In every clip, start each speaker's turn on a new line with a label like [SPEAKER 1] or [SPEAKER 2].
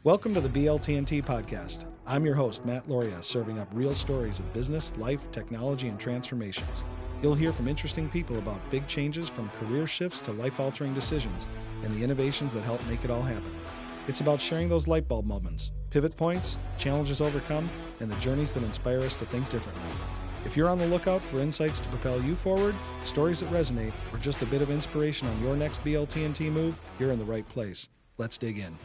[SPEAKER 1] Welcome to the BLTnT podcast. I'm your host, Matt Loria, serving up real stories of business, life, technology, and transformations. You'll hear from interesting people about big changes from career shifts to life-altering decisions and the innovations that help make it all happen. It's about sharing those light bulb moments, pivot points, challenges overcome, and the journeys that inspire us to think differently. If you're on the lookout for insights to propel you forward, stories that resonate, or just a bit of inspiration on your next BLTnT move, you're in the right place. Let's dig in.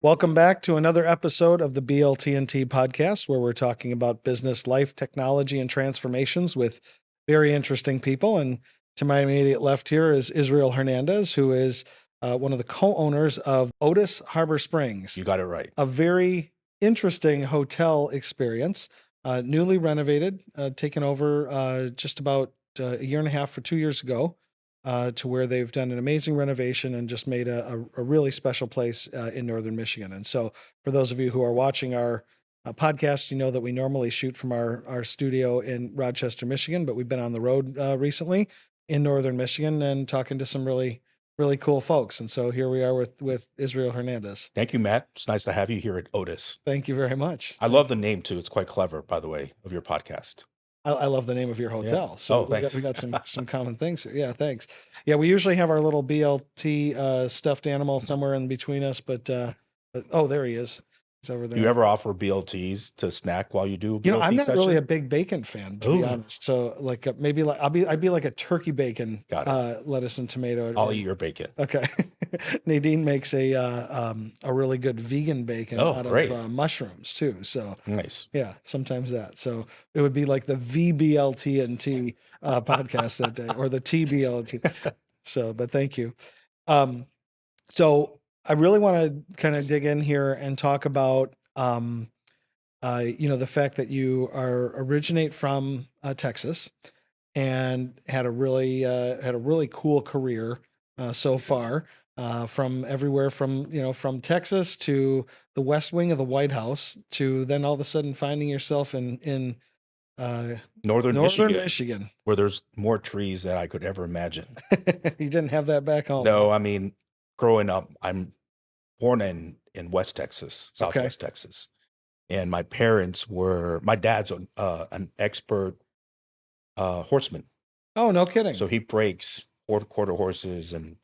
[SPEAKER 1] Welcome back to another episode of the BLTnT podcast, where we're talking about business, life, technology, and transformations with very interesting people. And to my immediate left here is Israel Hernandez, who is one of the co-owners of Otis Harbor Springs.
[SPEAKER 2] You got it right.
[SPEAKER 1] A very interesting hotel experience, newly renovated, taken over just about a year and a half or 2 years ago. To where they've done an amazing renovation and just made a really special place in Northern Michigan. And so for those of you who are watching our podcast, you know that we normally shoot from our studio in Rochester, Michigan, but we've been on the road recently in Northern Michigan and talking to some really, really cool folks. And so here we are with Israel Hernandez.
[SPEAKER 2] Thank you, Matt. It's nice to have you here at Otis.
[SPEAKER 1] Thank you very much.
[SPEAKER 2] I love the name too. It's quite clever, by the way, of your podcast.
[SPEAKER 1] I love the name of your hotel. Yeah. So we got some common things. Yeah, thanks. Yeah, we usually have our little BLT stuffed animal somewhere in between us, but oh, there he is. He's over there.
[SPEAKER 2] Do you ever offer BLTs to snack while you do a BLT
[SPEAKER 1] I'm not
[SPEAKER 2] session?
[SPEAKER 1] really a big bacon fan, to be honest. So like maybe like I'd be like a turkey bacon, lettuce and tomato.
[SPEAKER 2] I'll eat your bacon.
[SPEAKER 1] Okay. Nadine makes a really good vegan bacon out of mushrooms too. So
[SPEAKER 2] nice.
[SPEAKER 1] Yeah, sometimes that. So it would be like the BLTnT podcast that day, or the TBLT. So, but thank you. So I really want to kind of dig in here and talk about, the fact that you originate from Texas and had a really cool career so far, from everywhere from Texas to the West Wing of the White House to then all of a sudden finding yourself in
[SPEAKER 2] Northern Michigan, where there's more trees than I could ever imagine.
[SPEAKER 1] You didn't have that back home.
[SPEAKER 2] No, I mean, growing up, I'm born in West Texas, Southwest Texas. And my dad's an expert horseman.
[SPEAKER 1] Oh, no kidding.
[SPEAKER 2] So he breaks quarter horses, and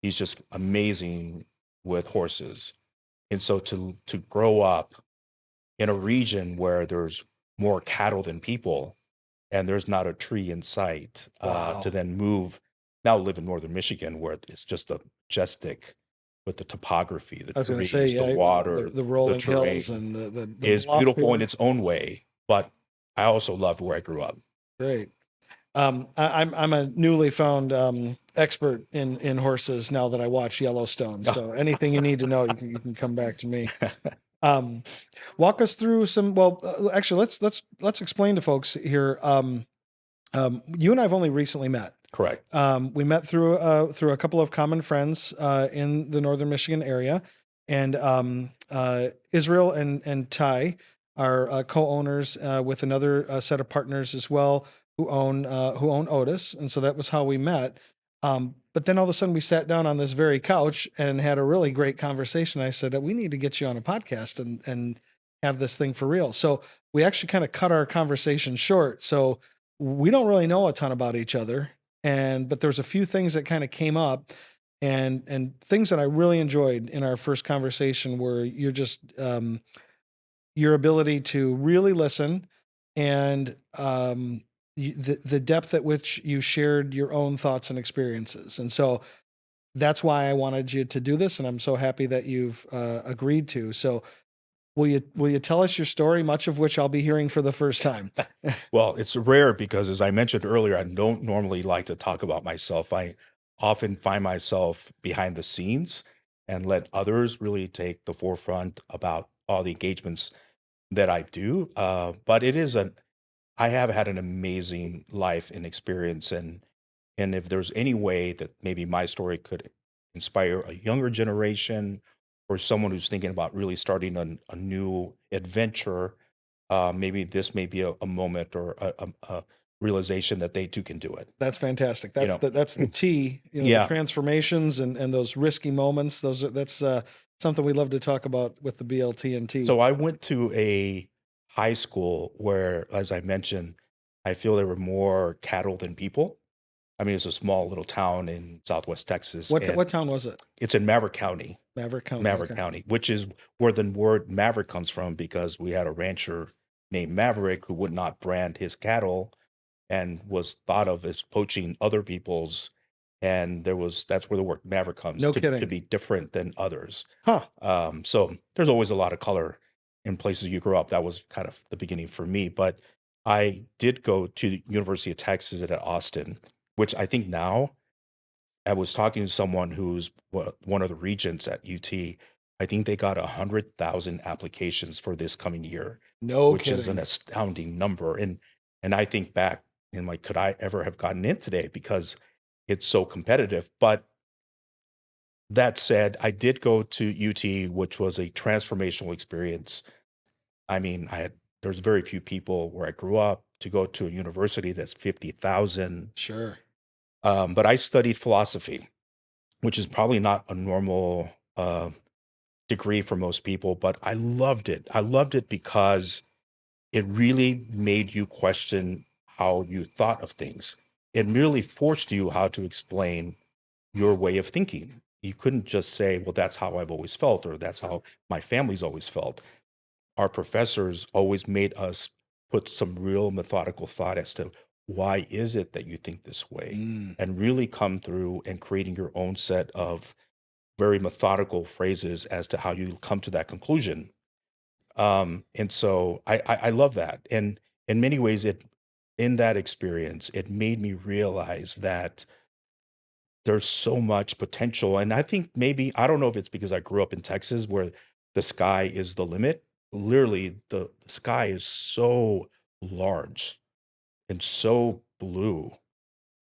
[SPEAKER 2] he's just amazing with horses. And so to grow up in a region where there's more cattle than people and there's not a tree in sight, to then live in Northern Michigan, where it's just a majestic, with the topography, the trees, the water,
[SPEAKER 1] the rolling
[SPEAKER 2] terrain,
[SPEAKER 1] hills, and the
[SPEAKER 2] is beautiful in its own way. But I also loved where I grew up.
[SPEAKER 1] Great. I'm a newly found expert in horses now that I watch Yellowstone. So anything you need to know, you can come back to me. Walk us through some. Well, actually, let's explain to folks here. You and I've only recently met.
[SPEAKER 2] Correct.
[SPEAKER 1] We met through a couple of common friends in the Northern Michigan area, and Israel and Ty are co-owners with another set of partners as well who own Otis, and so that was how we met. But then all of a sudden we sat down on this very couch and had a really great conversation. I said that we need to get you on a podcast and have this thing for real. So we actually kind of cut our conversation short. So we don't really know a ton about each other. But there's a few things that kind of came up, and things that I really enjoyed in our first conversation were your ability to really listen, and the depth at which you shared your own thoughts and experiences. And so that's why I wanted you to do this, and I'm so happy that you've agreed to. So will you tell us your story, much of which I'll be hearing for the first time?
[SPEAKER 2] Well, it's rare because, as I mentioned earlier, I don't normally like to talk about myself. I often find myself behind the scenes and let others really take the forefront about all the engagements that I do. But I have had an amazing life and experience, and if there's any way that maybe my story could inspire a younger generation or someone who's thinking about really starting a new adventure, maybe this may be a moment or a realization that they too can do it.
[SPEAKER 1] That's fantastic.
[SPEAKER 2] You
[SPEAKER 1] That's
[SPEAKER 2] know,
[SPEAKER 1] that's the T. The
[SPEAKER 2] yeah.
[SPEAKER 1] transformations and those risky moments. That's something we love to talk about with the BLTnT.
[SPEAKER 2] So I went to a high school where, as I mentioned, I feel there were more cattle than people. I mean, it's a small little town in Southwest Texas,
[SPEAKER 1] What
[SPEAKER 2] and
[SPEAKER 1] town was it?
[SPEAKER 2] it's in Maverick County.
[SPEAKER 1] Maverick County.
[SPEAKER 2] Maverick
[SPEAKER 1] Okay.
[SPEAKER 2] County, which is where the word Maverick comes from, because we had a rancher named Maverick who would not brand his cattle and was thought of as poaching other people's. And that's where the word Maverick comes
[SPEAKER 1] No
[SPEAKER 2] to
[SPEAKER 1] kidding.
[SPEAKER 2] be different than others.
[SPEAKER 1] Huh.
[SPEAKER 2] So there's always a lot of color in places you grew up. That was kind of the beginning for me. But I did go to the University of Texas at Austin, which I think now, I was talking to someone who's one of the regents at UT. I think they got 100,000 applications for this coming year,
[SPEAKER 1] No
[SPEAKER 2] which is an
[SPEAKER 1] kidding.
[SPEAKER 2] astounding number. And I think back and like, could I ever have gotten in today because it's so competitive? But that said, I did go to UT, which was a transformational experience. I mean, there's very few people where I grew up to go to a university that's 50,000.
[SPEAKER 1] Sure.
[SPEAKER 2] But I studied philosophy, which is probably not a normal degree for most people, but I loved it. I loved it because it really made you question how you thought of things. It really forced you how to explain your way of thinking. You couldn't just say, well, that's how I've always felt, or that's how my family's always felt. Our professors always made us put some real methodical thought as to why is it that you think this way,
[SPEAKER 1] Mm.
[SPEAKER 2] and really come through and creating your own set of very methodical phrases as to how you come to that conclusion. And so I love that. And in many ways, in that experience, it made me realize that there's so much potential. And I think maybe, I don't know if it's because I grew up in Texas where the sky is the limit. Literally, the sky is so large and so blue.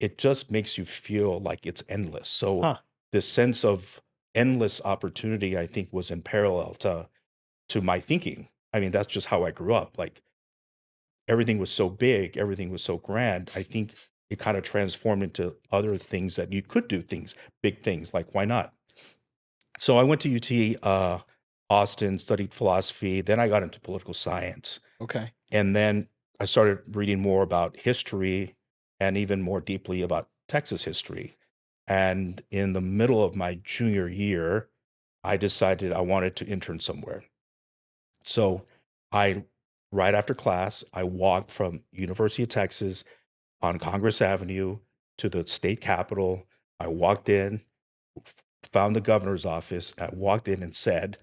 [SPEAKER 2] It just makes you feel like it's endless. So
[SPEAKER 1] Huh.
[SPEAKER 2] this sense of endless opportunity, I think, was in parallel to my thinking. I mean, that's just how I grew up. Like, everything was so big, everything was so grand. I think it kind of transformed into other things that you could do things, big things, like why not? So I went to UT Austin, studied philosophy. Then I got into political science.
[SPEAKER 1] Okay.
[SPEAKER 2] And then I started reading more about history and even more deeply about Texas history. And in the middle of my junior year, I decided I wanted to intern somewhere. So I, right after class, I walked from University of Texas on Congress Avenue to the state capitol. I walked in, found the governor's office. I walked in and said,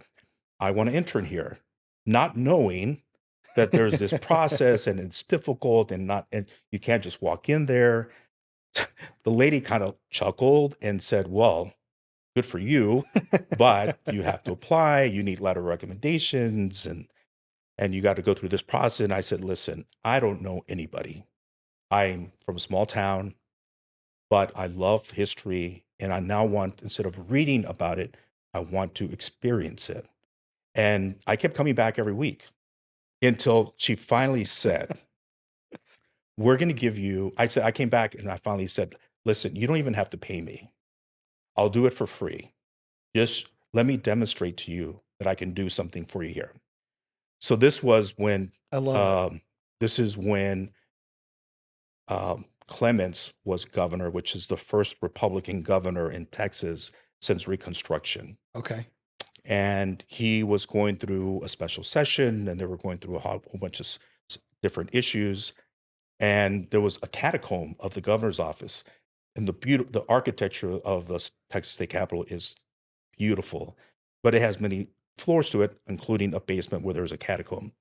[SPEAKER 2] I want to intern here, not knowing that there's this process and it's difficult and you can't just walk in there. The lady kind of chuckled and said, well, good for you, but you have to apply, you need letter of recommendations, and you got to go through this process. And I said, listen, I don't know anybody. I'm from a small town, but I love history. And I now want, instead of reading about it, I want to experience it. And I kept coming back every week until she finally said, we're going to give you, I came back and I finally said, listen, you don't even have to pay me. I'll do it for free. Just let me demonstrate to you that I can do something for you here. So this was when,
[SPEAKER 1] I love it.
[SPEAKER 2] um, this is when Clements was governor, which is the first Republican governor in Texas since Reconstruction.
[SPEAKER 1] Okay.
[SPEAKER 2] And he was going through a special session, and they were going through a whole bunch of different issues. And there was a catacomb of the governor's office, and the architecture of the Texas State Capitol is beautiful, but it has many floors to it, including a basement where there's a catacomb.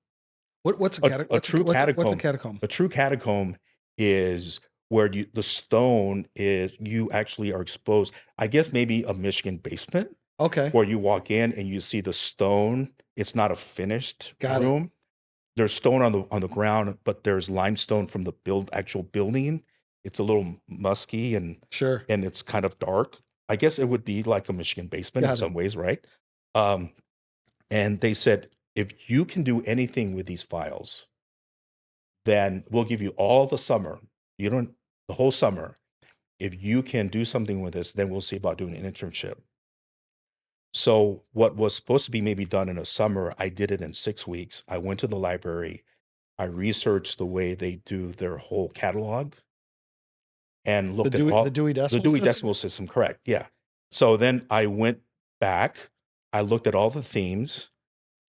[SPEAKER 1] What's a
[SPEAKER 2] A,
[SPEAKER 1] catacomb?
[SPEAKER 2] a true
[SPEAKER 1] What's a
[SPEAKER 2] catacomb,
[SPEAKER 1] catacomb?
[SPEAKER 2] a true catacomb is where the stone is, you actually are exposed. I guess maybe a Michigan basement
[SPEAKER 1] Okay.
[SPEAKER 2] where you walk in and you see the stone. It's not a finished
[SPEAKER 1] Got it.
[SPEAKER 2] room. There's stone on the ground, but there's limestone from the actual building. It's a little musky
[SPEAKER 1] Sure.
[SPEAKER 2] and it's kind of dark. I guess it would be like a Michigan basement in
[SPEAKER 1] Got it.
[SPEAKER 2] some ways, right? Um, and they said, if you can do anything with these files, then we'll give you all the summer You don't the whole summer. If you can do something with this, then we'll see about doing an internship. So what was supposed to be maybe done in a summer, I did it in 6 weeks. I went to the library. I researched the way they do their whole catalog and
[SPEAKER 1] The
[SPEAKER 2] looked at
[SPEAKER 1] Dewey, the
[SPEAKER 2] all
[SPEAKER 1] Dewey
[SPEAKER 2] the
[SPEAKER 1] Decimal
[SPEAKER 2] Dewey
[SPEAKER 1] System.
[SPEAKER 2] Decimal System, correct? Yeah. So then I went back. I looked at all the themes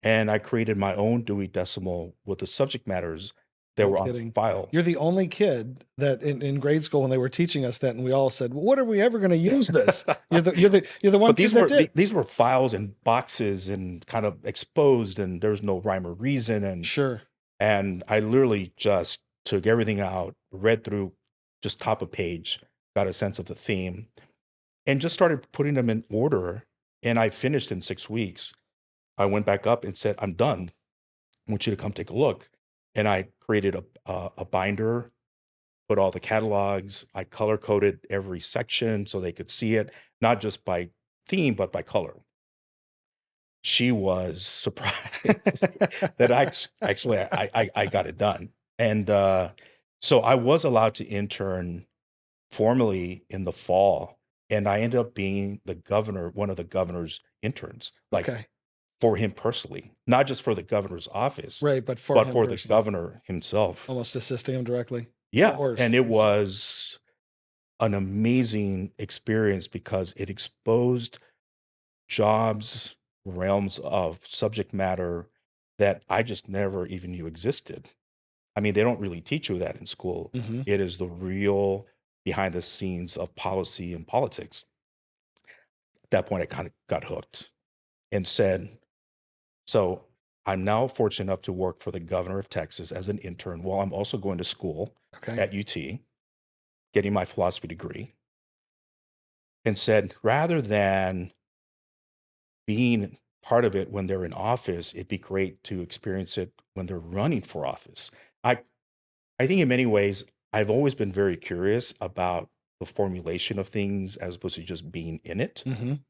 [SPEAKER 2] and I created my own Dewey Decimal with the subject matters that
[SPEAKER 1] No
[SPEAKER 2] were on
[SPEAKER 1] kidding.
[SPEAKER 2] file.
[SPEAKER 1] You're the only kid that in grade school when they were teaching us that, and we all said, well, "What are we ever going to use this?" You're the one
[SPEAKER 2] But
[SPEAKER 1] kid that did.
[SPEAKER 2] these were files and boxes and kind of exposed, and there's no rhyme or reason,
[SPEAKER 1] Sure.
[SPEAKER 2] and I literally just took everything out, read through just top of page, got a sense of the theme, and just started putting them in order. And I finished in 6 weeks. I went back up and said, "I'm done. I want you to come take a look." And I created a binder, put all the catalogs. I color coded every section so they could see it, not just by theme, but by color. She was surprised that I got it done. And so I was allowed to intern formally in the fall. And I ended up being the governor, one of the governor's interns, like
[SPEAKER 1] Okay.
[SPEAKER 2] for him personally, not just for the governor's office,
[SPEAKER 1] Right, but for
[SPEAKER 2] but
[SPEAKER 1] him
[SPEAKER 2] for the
[SPEAKER 1] personally,
[SPEAKER 2] governor himself.
[SPEAKER 1] almost assisting him directly.
[SPEAKER 2] Yeah.
[SPEAKER 1] Or
[SPEAKER 2] And it was an amazing experience because it exposed jobs, realms of subject matter that I just never even knew existed. I mean, they don't really teach you that in school.
[SPEAKER 1] Mhm.
[SPEAKER 2] It is the real behind the scenes of policy and politics. At that point, I kind of got hooked and said, so I'm now fortunate enough to work for the governor of Texas as an intern while I'm also going to school
[SPEAKER 1] Okay.
[SPEAKER 2] at UT, getting my philosophy degree, and said, rather than being part of it when they're in office, it'd be great to experience it when they're running for office. I I think in many ways, I've always been very curious about the formulation of things as opposed to just being in it,
[SPEAKER 1] Mhm.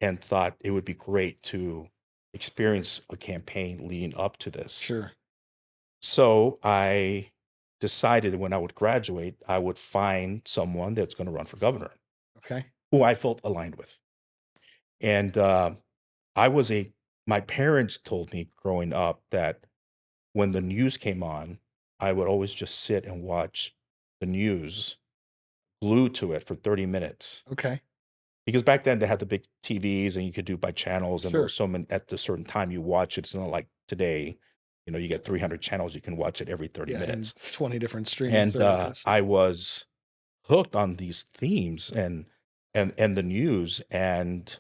[SPEAKER 2] and thought it would be great to experience a campaign leading up to this.
[SPEAKER 1] Sure.
[SPEAKER 2] So I decided that when I would graduate, I would find someone that's going to run for governor
[SPEAKER 1] Okay.
[SPEAKER 2] who I felt aligned with. And I was a my parents told me growing up that when the news came on, I would always just sit and watch the news, glued to it for 30 minutes.
[SPEAKER 1] Okay.
[SPEAKER 2] Because back then they had the big TVs and you could do by channels, and there was
[SPEAKER 1] Sure.
[SPEAKER 2] so many at the certain time you watch it. It's not like today, you get 300 channels, you can watch it every 30
[SPEAKER 1] Yeah, and
[SPEAKER 2] minutes.
[SPEAKER 1] 20 different streaming
[SPEAKER 2] And
[SPEAKER 1] services.
[SPEAKER 2] I was hooked on these themes and the news. And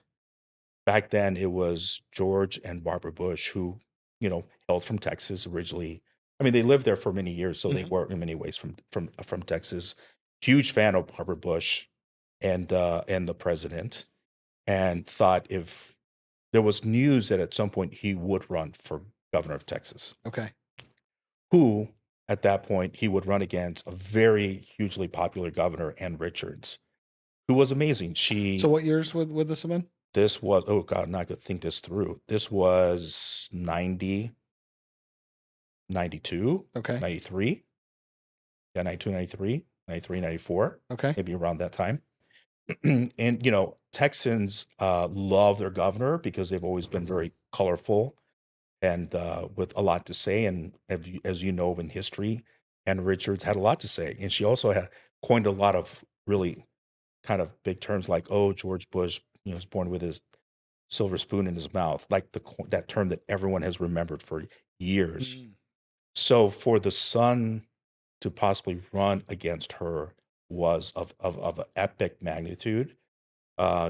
[SPEAKER 2] back then, it was George and Barbara Bush who, hailed from Texas originally. I mean, they lived there for many years, so they
[SPEAKER 1] Mhm.
[SPEAKER 2] were in many ways from Texas. Huge fan of Barbara Bush and the president, and thought if there was news that at some point he would run for governor of Texas,
[SPEAKER 1] Okay.
[SPEAKER 2] who at that point he would run against a very hugely popular governor, Ann Richards, who was amazing.
[SPEAKER 1] So what years would this have been?
[SPEAKER 2] This was, oh God, now I could think this through. This was 90, 92,
[SPEAKER 1] Okay.
[SPEAKER 2] 93. Yeah, 92, 93, 93, 94,
[SPEAKER 1] Okay.
[SPEAKER 2] maybe around that time. And, Texans love their governor because they've always been very colorful and with a lot to say. And as you know, in history, Ann Richards had a lot to say. And she also had coined a lot of really kind of big terms like, oh, George Bush, was born with his silver spoon in his mouth, like that term that everyone has remembered for years.
[SPEAKER 1] Mm.
[SPEAKER 2] So for the son to possibly run against her was of an epic magnitude.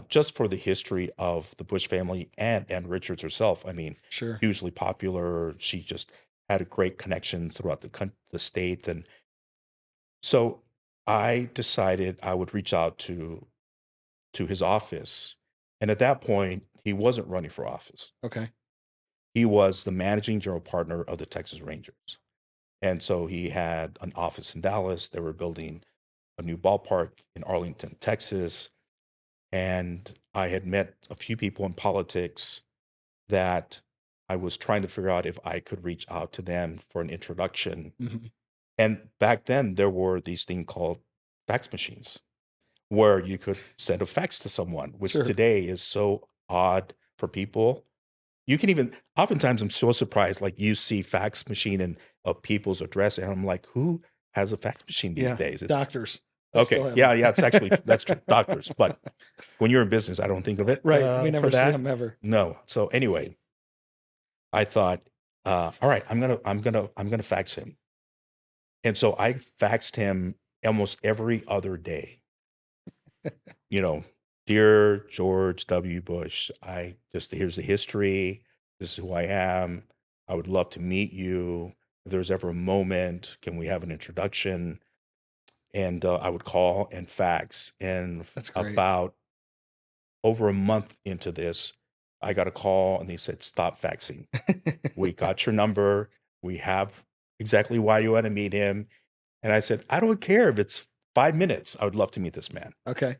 [SPEAKER 2] Just for the history of the Bush family and Richards herself. I mean,
[SPEAKER 1] Sure.
[SPEAKER 2] hugely popular. She just had a great connection throughout the state, and so I decided I would reach out to his office. And at that point, he wasn't running for office.
[SPEAKER 1] Okay.
[SPEAKER 2] He was the managing general partner of the Texas Rangers. And so he had an office in Dallas. They were building a new ballpark in Arlington, Texas. And I had met a few people in politics that I was trying to figure out if I could reach out to them for an introduction.
[SPEAKER 1] Mhm.
[SPEAKER 2] And back then, there were these things called fax machines where you could send a fax to someone, which
[SPEAKER 1] Sure.
[SPEAKER 2] today is so odd for people. You can even oftentimes I'm so surprised, like you see fax machine in a people's address, and I'm like, who has a fax machine these
[SPEAKER 1] Yeah.
[SPEAKER 2] days? It's
[SPEAKER 1] Doctors. They still
[SPEAKER 2] okay.
[SPEAKER 1] have
[SPEAKER 2] Yeah,
[SPEAKER 1] them.
[SPEAKER 2] yeah, it's actually that's true. Doctors, but when you're in business, I don't think of it
[SPEAKER 1] Right. We
[SPEAKER 2] for
[SPEAKER 1] never see
[SPEAKER 2] that.
[SPEAKER 1] them ever.
[SPEAKER 2] No. So anyway, I thought, all right, I'm gonna fax him. And so I faxed him almost every other day. You know, dear George W. Bush, I just here's the history. This is who I am. I would love to meet you. If there's ever a moment, can we have an introduction? And I would call and fax. And
[SPEAKER 1] That's great.
[SPEAKER 2] about over a month into this, I got a call and they said, stop faxing. We got your number. We have exactly why you want to meet him. And I said, I don't care if it's 5 minutes. I would love to meet this man.
[SPEAKER 1] Okay.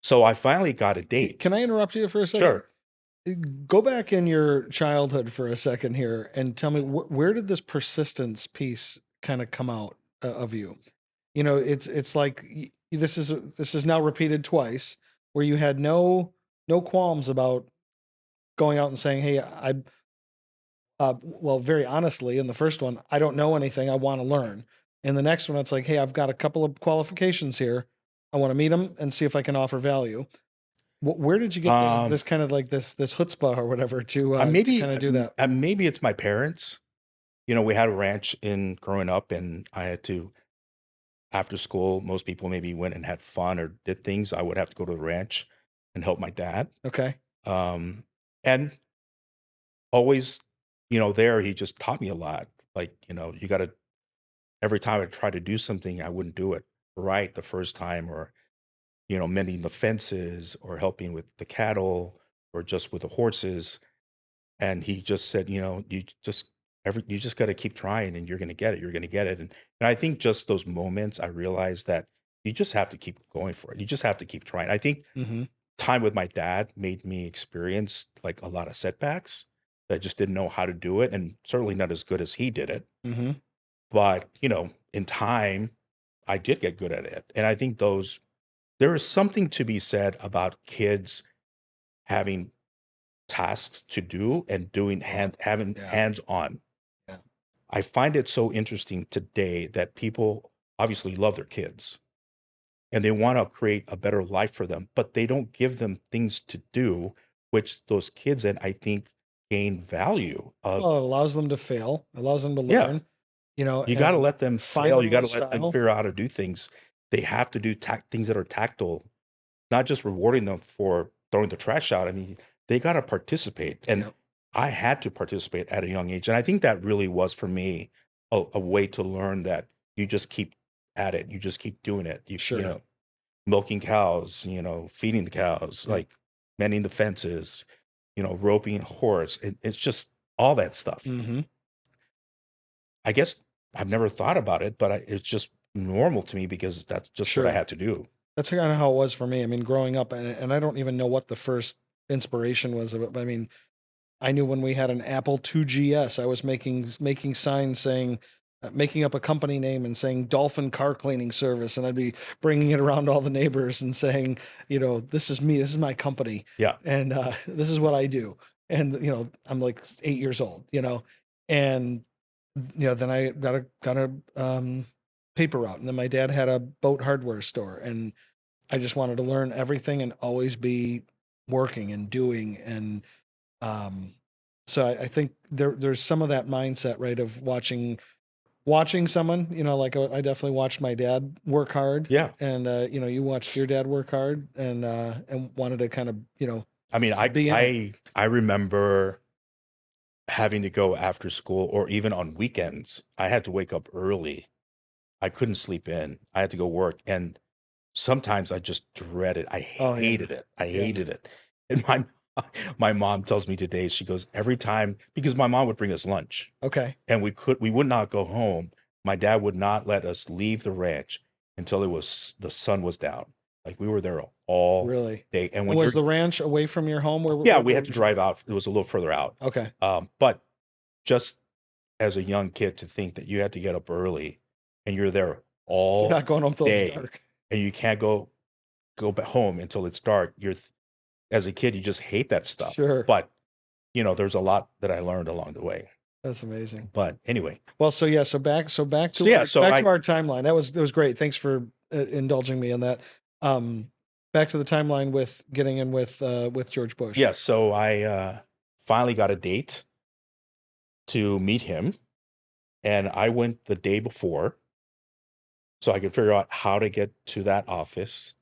[SPEAKER 2] So I finally got a date.
[SPEAKER 1] Can I interrupt you for a second?
[SPEAKER 2] Sure.
[SPEAKER 1] Go back in your childhood for a second here and tell me where did this persistence piece kind of come out of you? You know, it's like this is now repeated twice where you had no qualms about going out and saying, "Hey, well, very honestly, in the first one, I don't know anything. I want to learn." In the next one, it's like, "Hey, I've got a couple of qualifications here. I want to meet them and see if I can offer value." Where did you get this kind of like this chutzpah or whatever to kind of do that?
[SPEAKER 2] maybe it's my parents. You know, we had a ranch in growing up, and I had to after school. Most people maybe went and had fun or did things. I would have to go to the ranch and help my dad.
[SPEAKER 1] Okay.
[SPEAKER 2] Um, and always, there he just taught me a lot. Like, you got to every time I try to do something, I wouldn't do it right the first time, or mending the fences or helping with the cattle or just with the horses. And he just said, you just got to keep trying and you're going to get it. You're going to get it. And I think just those moments, I realized that you just have to keep going for it. You just have to keep trying. I think
[SPEAKER 1] Mm-hmm.
[SPEAKER 2] time with my dad made me experience like a lot of setbacks that I just didn't know how to do it. And certainly not as good as he did it.
[SPEAKER 1] Mm-hmm.
[SPEAKER 2] But, in time, I did get good at it. And I think there is something to be said about kids having tasks to do and having
[SPEAKER 1] Yeah.
[SPEAKER 2] hands on.
[SPEAKER 1] Yeah.
[SPEAKER 2] I find it so interesting today that people obviously love their kids and they want to create a better life for them, but they don't give them things to do, which those kids then I think gain value of.
[SPEAKER 1] Well, it allows them to fail, allows them to
[SPEAKER 2] Yeah,
[SPEAKER 1] learn, you know,
[SPEAKER 2] you got to
[SPEAKER 1] and
[SPEAKER 2] let them
[SPEAKER 1] find
[SPEAKER 2] fail.
[SPEAKER 1] their
[SPEAKER 2] You
[SPEAKER 1] own
[SPEAKER 2] got to let them
[SPEAKER 1] style.
[SPEAKER 2] figure out how to do things. They have to do things that are tactile, not just rewarding them for throwing the trash out. I mean, they got to participate. And
[SPEAKER 1] Yep.
[SPEAKER 2] I had to participate at a young age. And I think that really was for me a way to learn that you just keep at it. You just keep doing it.
[SPEAKER 1] Sure.
[SPEAKER 2] Milking cows, feeding the cows,
[SPEAKER 1] Yep.
[SPEAKER 2] like mending the fences, roping a horse. It's just all that stuff.
[SPEAKER 1] Mm-hmm.
[SPEAKER 2] I guess I've never thought about it, but it's just normal to me because that's just what I
[SPEAKER 1] Sure.
[SPEAKER 2] had to do.
[SPEAKER 1] That's kind of how it was for me. I mean, growing up, and I don't even know what the first inspiration was of it, but I mean, I knew when we had an Apple IIgs, I was making signs saying, making up a company name and saying Dolphin Car Cleaning Service, and I'd be bringing it around to all the neighbors and saying, this is me, this is my company,
[SPEAKER 2] Yeah.
[SPEAKER 1] and this is what I do. And I'm like 8 years old, and then I got a paper route, and then my dad had a boat hardware store, and I just wanted to learn everything and always be working and doing and um, so I think there's some of that mindset, right, of watching someone, like I definitely watched my dad work hard,
[SPEAKER 2] Yeah.
[SPEAKER 1] and you watched your dad work hard, and wanted to kind of
[SPEAKER 2] I mean,
[SPEAKER 1] be in it.
[SPEAKER 2] I remember having to go after school or even on weekends. I had to wake up early. I couldn't sleep in. I had to go work. And sometimes I just dreaded. I
[SPEAKER 1] Oh yeah,
[SPEAKER 2] hated it. I
[SPEAKER 1] yeah.
[SPEAKER 2] hated it. And my mom tells me today, she goes, every time, because my mom would bring us lunch
[SPEAKER 1] Okay,
[SPEAKER 2] and we would not go home. My dad would not let us leave the ranch until the sun was down. Like we were there all
[SPEAKER 1] really.
[SPEAKER 2] day. And
[SPEAKER 1] And
[SPEAKER 2] when
[SPEAKER 1] was
[SPEAKER 2] you're
[SPEAKER 1] the ranch away from your home?
[SPEAKER 2] yeah, we had to drive out. It was a little further out.
[SPEAKER 1] Okay,
[SPEAKER 2] But just as a young kid to think that you had to get up early and you're there
[SPEAKER 1] You're
[SPEAKER 2] all
[SPEAKER 1] not going home till it's
[SPEAKER 2] day,
[SPEAKER 1] dark.
[SPEAKER 2] and you can't go back home until it's dark. As a kid, you just hate that stuff.
[SPEAKER 1] Sure.
[SPEAKER 2] But there's a lot that I learned along the way.
[SPEAKER 1] That's amazing.
[SPEAKER 2] But anyway,
[SPEAKER 1] Well, so yeah, so back to
[SPEAKER 2] so
[SPEAKER 1] back to our timeline. That was great. Thanks for indulging me in that. Back to the timeline with getting in with George Bush.
[SPEAKER 2] yeah, so I finally got a date to meet him, and I went the day before so I could figure out how to get to that office.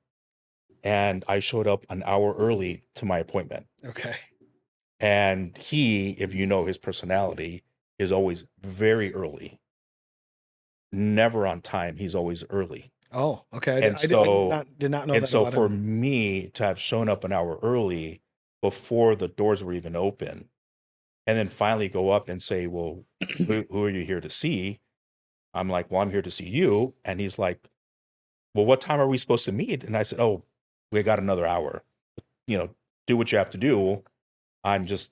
[SPEAKER 2] And I showed up an hour early to my appointment.
[SPEAKER 1] Okay.
[SPEAKER 2] And he, if you know his personality, is always very early, never on time. He's always early.
[SPEAKER 1] Oh, okay.
[SPEAKER 2] And
[SPEAKER 1] I
[SPEAKER 2] so,
[SPEAKER 1] did not know
[SPEAKER 2] and
[SPEAKER 1] that
[SPEAKER 2] so
[SPEAKER 1] about
[SPEAKER 2] for
[SPEAKER 1] him.
[SPEAKER 2] me to have shown up an hour early before the doors were even open, and then finally go up and say, well, who are you here to see? I'm like, well, I'm here to see you. And he's like, well, what time are we supposed to meet? And I said, oh, we got another hour. Do what you have to do. I'm just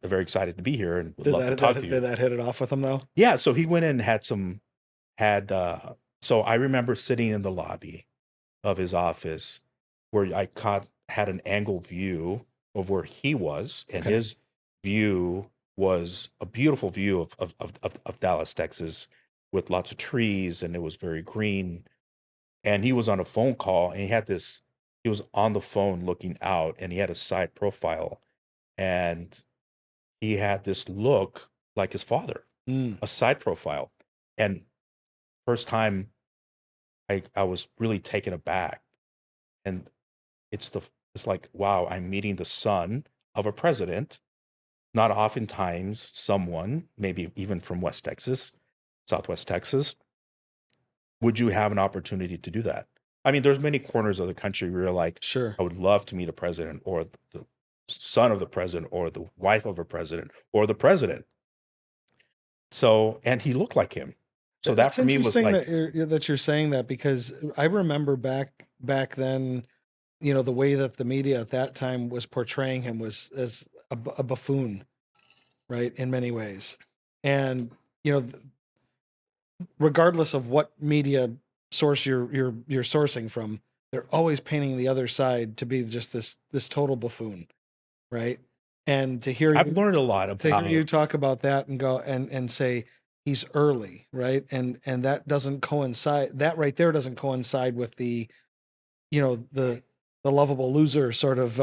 [SPEAKER 2] very excited to be here and would love to talk to
[SPEAKER 1] Did
[SPEAKER 2] you.
[SPEAKER 1] that hit it off with him though?
[SPEAKER 2] Yeah. So he went in and so I remember sitting in the lobby of his office where had an angle view of where he was, and
[SPEAKER 1] Okay.
[SPEAKER 2] his view was a beautiful view of Dallas, Texas, with lots of trees, and it was very green. And he was on a phone call, and he was on the phone looking out, and he had a side profile, and he had this look like his father,
[SPEAKER 1] Mm.
[SPEAKER 2] a side profile. And first time I was really taken aback. And it's like, wow, I'm meeting the son of a president. Not oftentimes someone, maybe even from West Texas, Southwest Texas, would you have an opportunity to do that? I mean, there's many corners of the country where you're like,
[SPEAKER 1] Sure.
[SPEAKER 2] I would love to meet a president, or the son of the president, or the wife of a president, or the president. So, and he looked like him. So that
[SPEAKER 1] That's
[SPEAKER 2] for me was
[SPEAKER 1] interesting
[SPEAKER 2] like,
[SPEAKER 1] that you're saying that, because I remember back then, the way that the media at that time was portraying him was as a buffoon, right, in many ways. And regardless of what media source you're sourcing from, they're always painting the other side to be just this total buffoon, right? And
[SPEAKER 2] I've learned a lot
[SPEAKER 1] to hear you
[SPEAKER 2] about,
[SPEAKER 1] talk about that and go and say he's early, right? And that doesn't coincide. That right there doesn't coincide with the the lovable loser sort of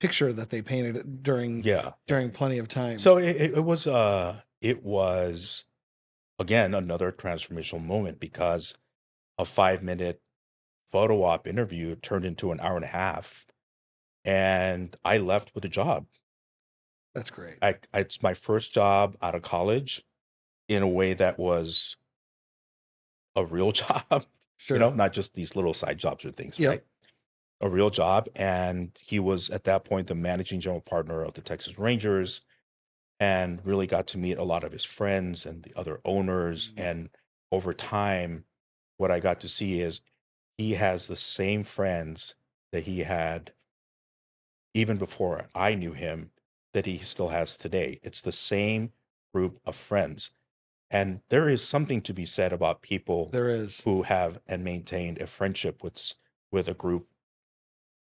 [SPEAKER 1] picture that they painted during
[SPEAKER 2] yeah.
[SPEAKER 1] plenty of times.
[SPEAKER 2] So it was again another transformational moment, because a 5 minute photo op interview turned into an hour and a half, and I left with a job.
[SPEAKER 1] That's great.
[SPEAKER 2] It's my first job out of college in a way that was a real job,
[SPEAKER 1] Sure.
[SPEAKER 2] not just these little side jobs or things,
[SPEAKER 1] Yep.
[SPEAKER 2] right? A real job. And he was at that point the managing general partner of the Texas Rangers, and really got to meet a lot of his friends and the other owners.
[SPEAKER 1] Mhm.
[SPEAKER 2] And over time, what I got to see is he has the same friends that he had even before I knew him, that he still has today. It's the same group of friends. And there is something to be said about people
[SPEAKER 1] There is.
[SPEAKER 2] who have and maintained a friendship with a group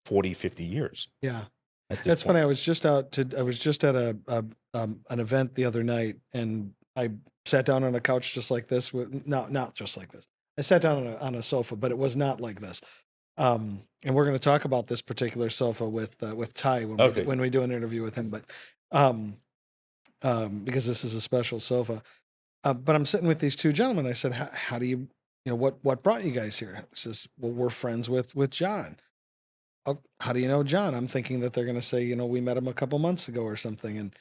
[SPEAKER 2] 40, 50 years
[SPEAKER 1] Yeah.
[SPEAKER 2] at this
[SPEAKER 1] That's funny.
[SPEAKER 2] point.
[SPEAKER 1] I was just at an event the other night, and I sat down on a couch just like this with not just like this. I sat down on a sofa, but it was not like this. And we're going to talk about this particular sofa with Ty
[SPEAKER 2] Okay.
[SPEAKER 1] when we do an interview with him, but um, because this is a special sofa. But I'm sitting with these two gentlemen. I said, how do what brought you guys here? He says, well, we're friends with John. Oh, how do you know John? I'm thinking that they're going to say, we met him a couple months ago or something, and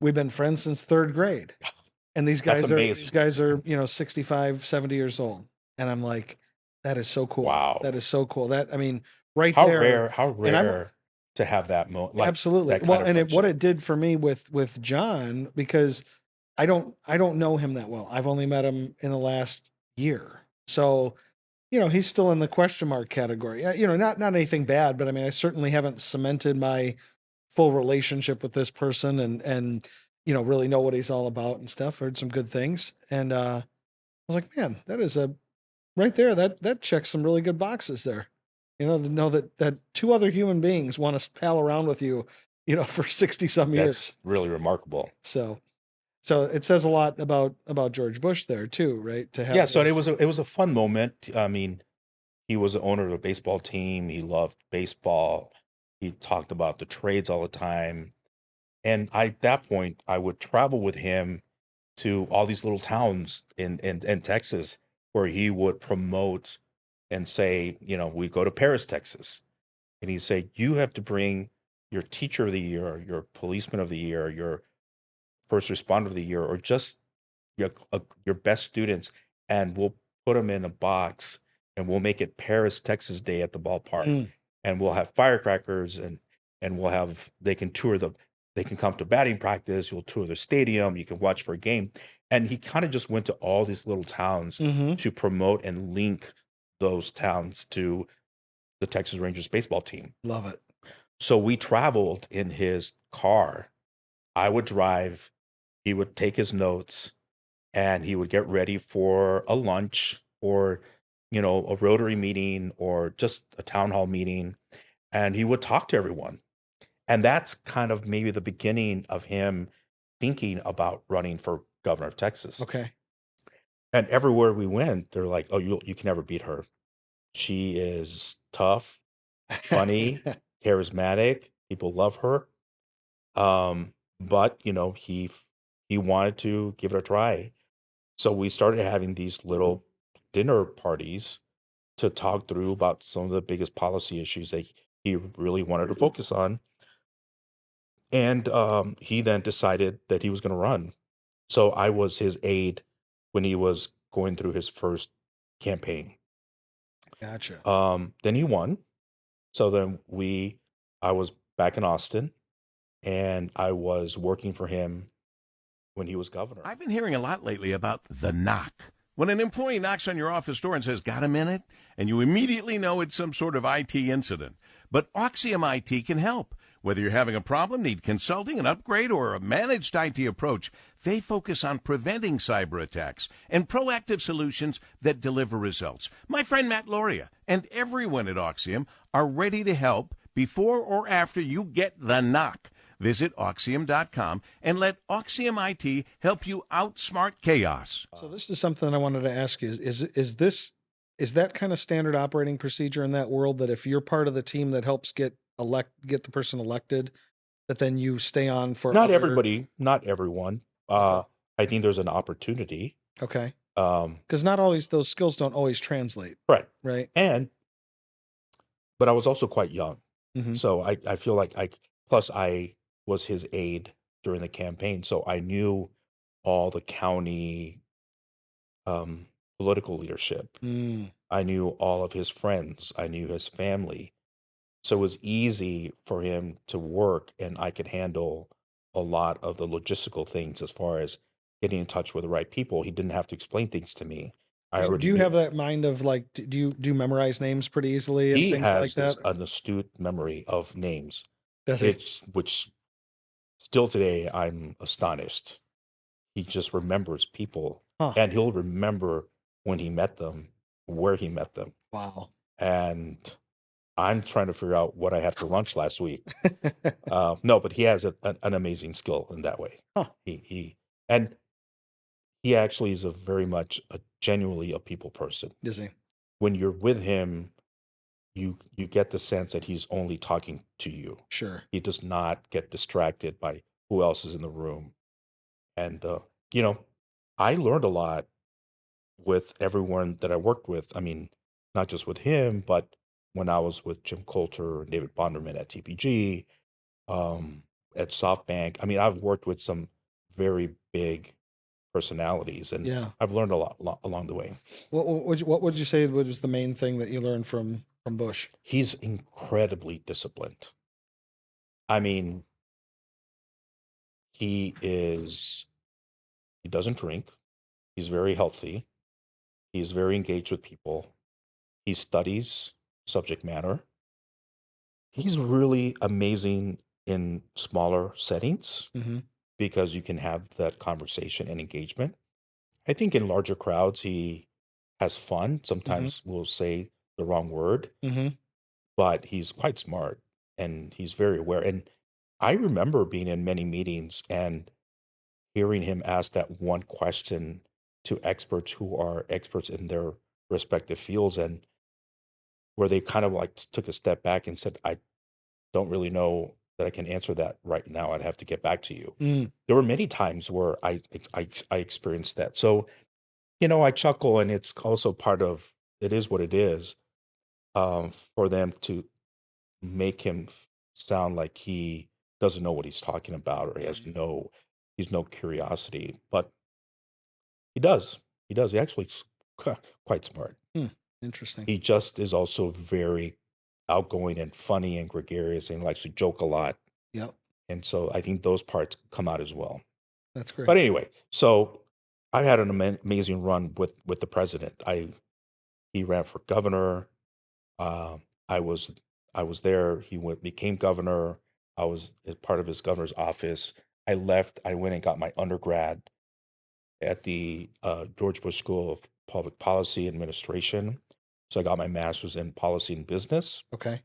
[SPEAKER 1] we've been friends since third grade. And these
[SPEAKER 2] That's
[SPEAKER 1] these
[SPEAKER 2] amazing.
[SPEAKER 1] guys are 65, 70 years old, and I'm like, that is so cool.
[SPEAKER 2] Wow.
[SPEAKER 1] That is so cool. That I mean, right
[SPEAKER 2] How
[SPEAKER 1] there.
[SPEAKER 2] how
[SPEAKER 1] And I'm
[SPEAKER 2] rare to have that moment, like
[SPEAKER 1] absolutely
[SPEAKER 2] that
[SPEAKER 1] well,
[SPEAKER 2] kind of
[SPEAKER 1] and what
[SPEAKER 2] friendship.
[SPEAKER 1] it did for me with John, because I don't know him that well. I've only met him in the last year, so he's still in the question mark category. Not anything bad, but I mean, I certainly haven't cemented my full relationship with this person and really know what he's all about and stuff. Heard some good things. And was like, man, that is a right there. That checks some really good boxes there. To know that two other human beings want to pal around with you, for 60 some years.
[SPEAKER 2] That's really remarkable.
[SPEAKER 1] So it says a lot about George Bush there too, right? To have
[SPEAKER 2] Yeah, so
[SPEAKER 1] those.
[SPEAKER 2] it was a fun moment. I mean, he was the owner of a baseball team. He loved baseball. He talked about the trades all the time. And at that point, I would travel with him to all these little towns in Texas where he would promote and say, we go to Paris, Texas. And he'd say, you have to bring your teacher of the year, your policeman of the year, your first responder of the year, or just your best students, and we'll put them in a box and we'll make it Paris, Texas Day at the ballpark.
[SPEAKER 1] Mm.
[SPEAKER 2] And we'll have firecrackers and we'll have they can come to batting practice, you'll tour the stadium, you can watch for a game. And he kind of just went to all these little towns
[SPEAKER 1] Mm-hmm.
[SPEAKER 2] to promote and link those towns to the Texas Rangers baseball team.
[SPEAKER 1] Love it.
[SPEAKER 2] So we traveled in his car. I would drive, he would take his notes, and he would get ready for a lunch or, a Rotary meeting or just a town hall meeting. And he would talk to everyone. And that's kind of maybe the beginning of him thinking about running for governor of Texas.
[SPEAKER 1] Okay.
[SPEAKER 2] And everywhere we went, they're like, oh, you can never beat her. She is tough, funny, charismatic. People love her. But he wanted to give it a try. So we started having these little dinner parties to talk through about some of the biggest policy issues that he really wanted to focus on. And he then decided that he was going to run. So I was his aide when he was going through his first campaign.
[SPEAKER 1] Gotcha.
[SPEAKER 2] Then he won. So then I was back in Austin, and I was working for him when he was governor.
[SPEAKER 3] I've been hearing a lot lately about the knock. When an employee knocks on your office door and says, got a minute? And you immediately know it's some sort of IT incident. But Oxium IT can help. Whether you're having a problem, need consulting, an upgrade, or a managed IT approach, they focus on preventing cyber attacks and proactive solutions that deliver results. My friend Matt Loria and everyone at Oxium are ready to help before or after you get the knock. Visit Oxium.com and let Oxium IT help you outsmart chaos.
[SPEAKER 1] So this is something I wanted to ask you. Is that kind of standard operating procedure in that world, that if you're part of the team that helps get the person elected, that then you stay on for
[SPEAKER 2] Not everybody, not everyone.
[SPEAKER 1] Okay.
[SPEAKER 2] I think there's an opportunity.
[SPEAKER 1] Okay. Because not always, those skills don't always translate.
[SPEAKER 2] Right.
[SPEAKER 1] Right.
[SPEAKER 2] But I was also quite young.
[SPEAKER 1] Mhm.
[SPEAKER 2] So I feel like plus I was his aide during the campaign. So I knew all the county political leadership.
[SPEAKER 1] Mm.
[SPEAKER 2] I knew all of his friends. I knew his family. So it was easy for him to work, and I could handle a lot of the logistical things as far as getting in touch with the right people. He didn't have to explain things to me. I
[SPEAKER 1] Do
[SPEAKER 2] already
[SPEAKER 1] you
[SPEAKER 2] knew.
[SPEAKER 1] have that mind of like, do you memorize names pretty easily and
[SPEAKER 2] He
[SPEAKER 1] things like
[SPEAKER 2] has
[SPEAKER 1] that?
[SPEAKER 2] an astute memory of names,
[SPEAKER 1] Does he?
[SPEAKER 2] which still today I'm astonished. He just remembers people,
[SPEAKER 1] Huh.
[SPEAKER 2] and he'll remember when he met them, where he met them.
[SPEAKER 1] Wow.
[SPEAKER 2] And I'm trying to figure out what I had for lunch last week. No, but he has an amazing skill in that way.
[SPEAKER 1] Huh.
[SPEAKER 2] And he actually is very much genuinely a people person.
[SPEAKER 1] Is he?
[SPEAKER 2] When you're with him, you get the sense that he's only talking to you.
[SPEAKER 1] Sure.
[SPEAKER 2] He does not get distracted by who else is in the room. And I learned a lot with everyone that I worked with. I mean, not just with him, but when I was with Jim Coulter and David Bonderman at TPG, at SoftBank. I mean, I've worked with some very big personalities, and
[SPEAKER 1] Yeah.
[SPEAKER 2] I've learned a lot along the way.
[SPEAKER 1] What would you say was the main thing that you learned from Bush?
[SPEAKER 2] He's incredibly disciplined. I mean, he doesn't drink. He's very healthy. He's very engaged with people. He studies subject matter. He's really amazing in smaller settings
[SPEAKER 1] Mm-hmm.
[SPEAKER 2] because you can have that conversation and engagement. I think in larger crowds, he has fun.
[SPEAKER 1] Mm-hmm.
[SPEAKER 2] Sometimes we'll say the wrong word,
[SPEAKER 1] Mm-hmm.
[SPEAKER 2] but he's quite smart and he's very aware. And I remember being in many meetings and hearing him ask that one question to experts who are experts in their respective fields, and where they kind of like took a step back and said, I don't really know that I can answer that right now. I'd have to get back to you.
[SPEAKER 1] Mm.
[SPEAKER 2] There were many times where I experienced that. So, you know, I chuckle, and it's also part of it is what it is, for them to make him sound like he doesn't know what he's talking about, or he has he's no curiosity, but he does. He does. He actually quite smart.
[SPEAKER 1] Hmm. Interesting.
[SPEAKER 2] He just is also very outgoing and funny and gregarious and likes to joke a lot.
[SPEAKER 1] Yep.
[SPEAKER 2] And so I think those parts come out as well.
[SPEAKER 1] That's great.
[SPEAKER 2] But anyway, so I had an amazing run with the president. He ran for governor. Uh, I was I was there. He became governor. I was a part of his governor's office. I left. I went and got my undergrad at the George Bush School of Public Policy Administration. So I got my master's in policy and business.
[SPEAKER 1] Okay.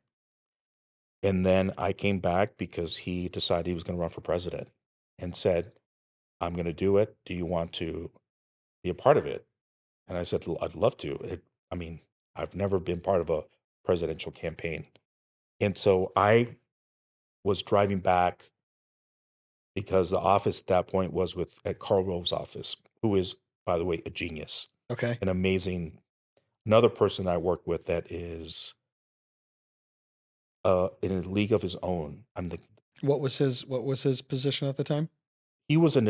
[SPEAKER 2] And then I came back because he decided he was going to run for president and said, I'm going to do it. Do you want to be a part of it? And I said, I'd love to. I mean, I've never been part of a presidential campaign. And so I was driving back because the office at that point was at Karl Rove's office, who is, by the way, a genius,
[SPEAKER 1] Okay.
[SPEAKER 2] an amazing, another person I worked with that is in a league of his own.
[SPEAKER 1] What was his position at the time?
[SPEAKER 2] He was an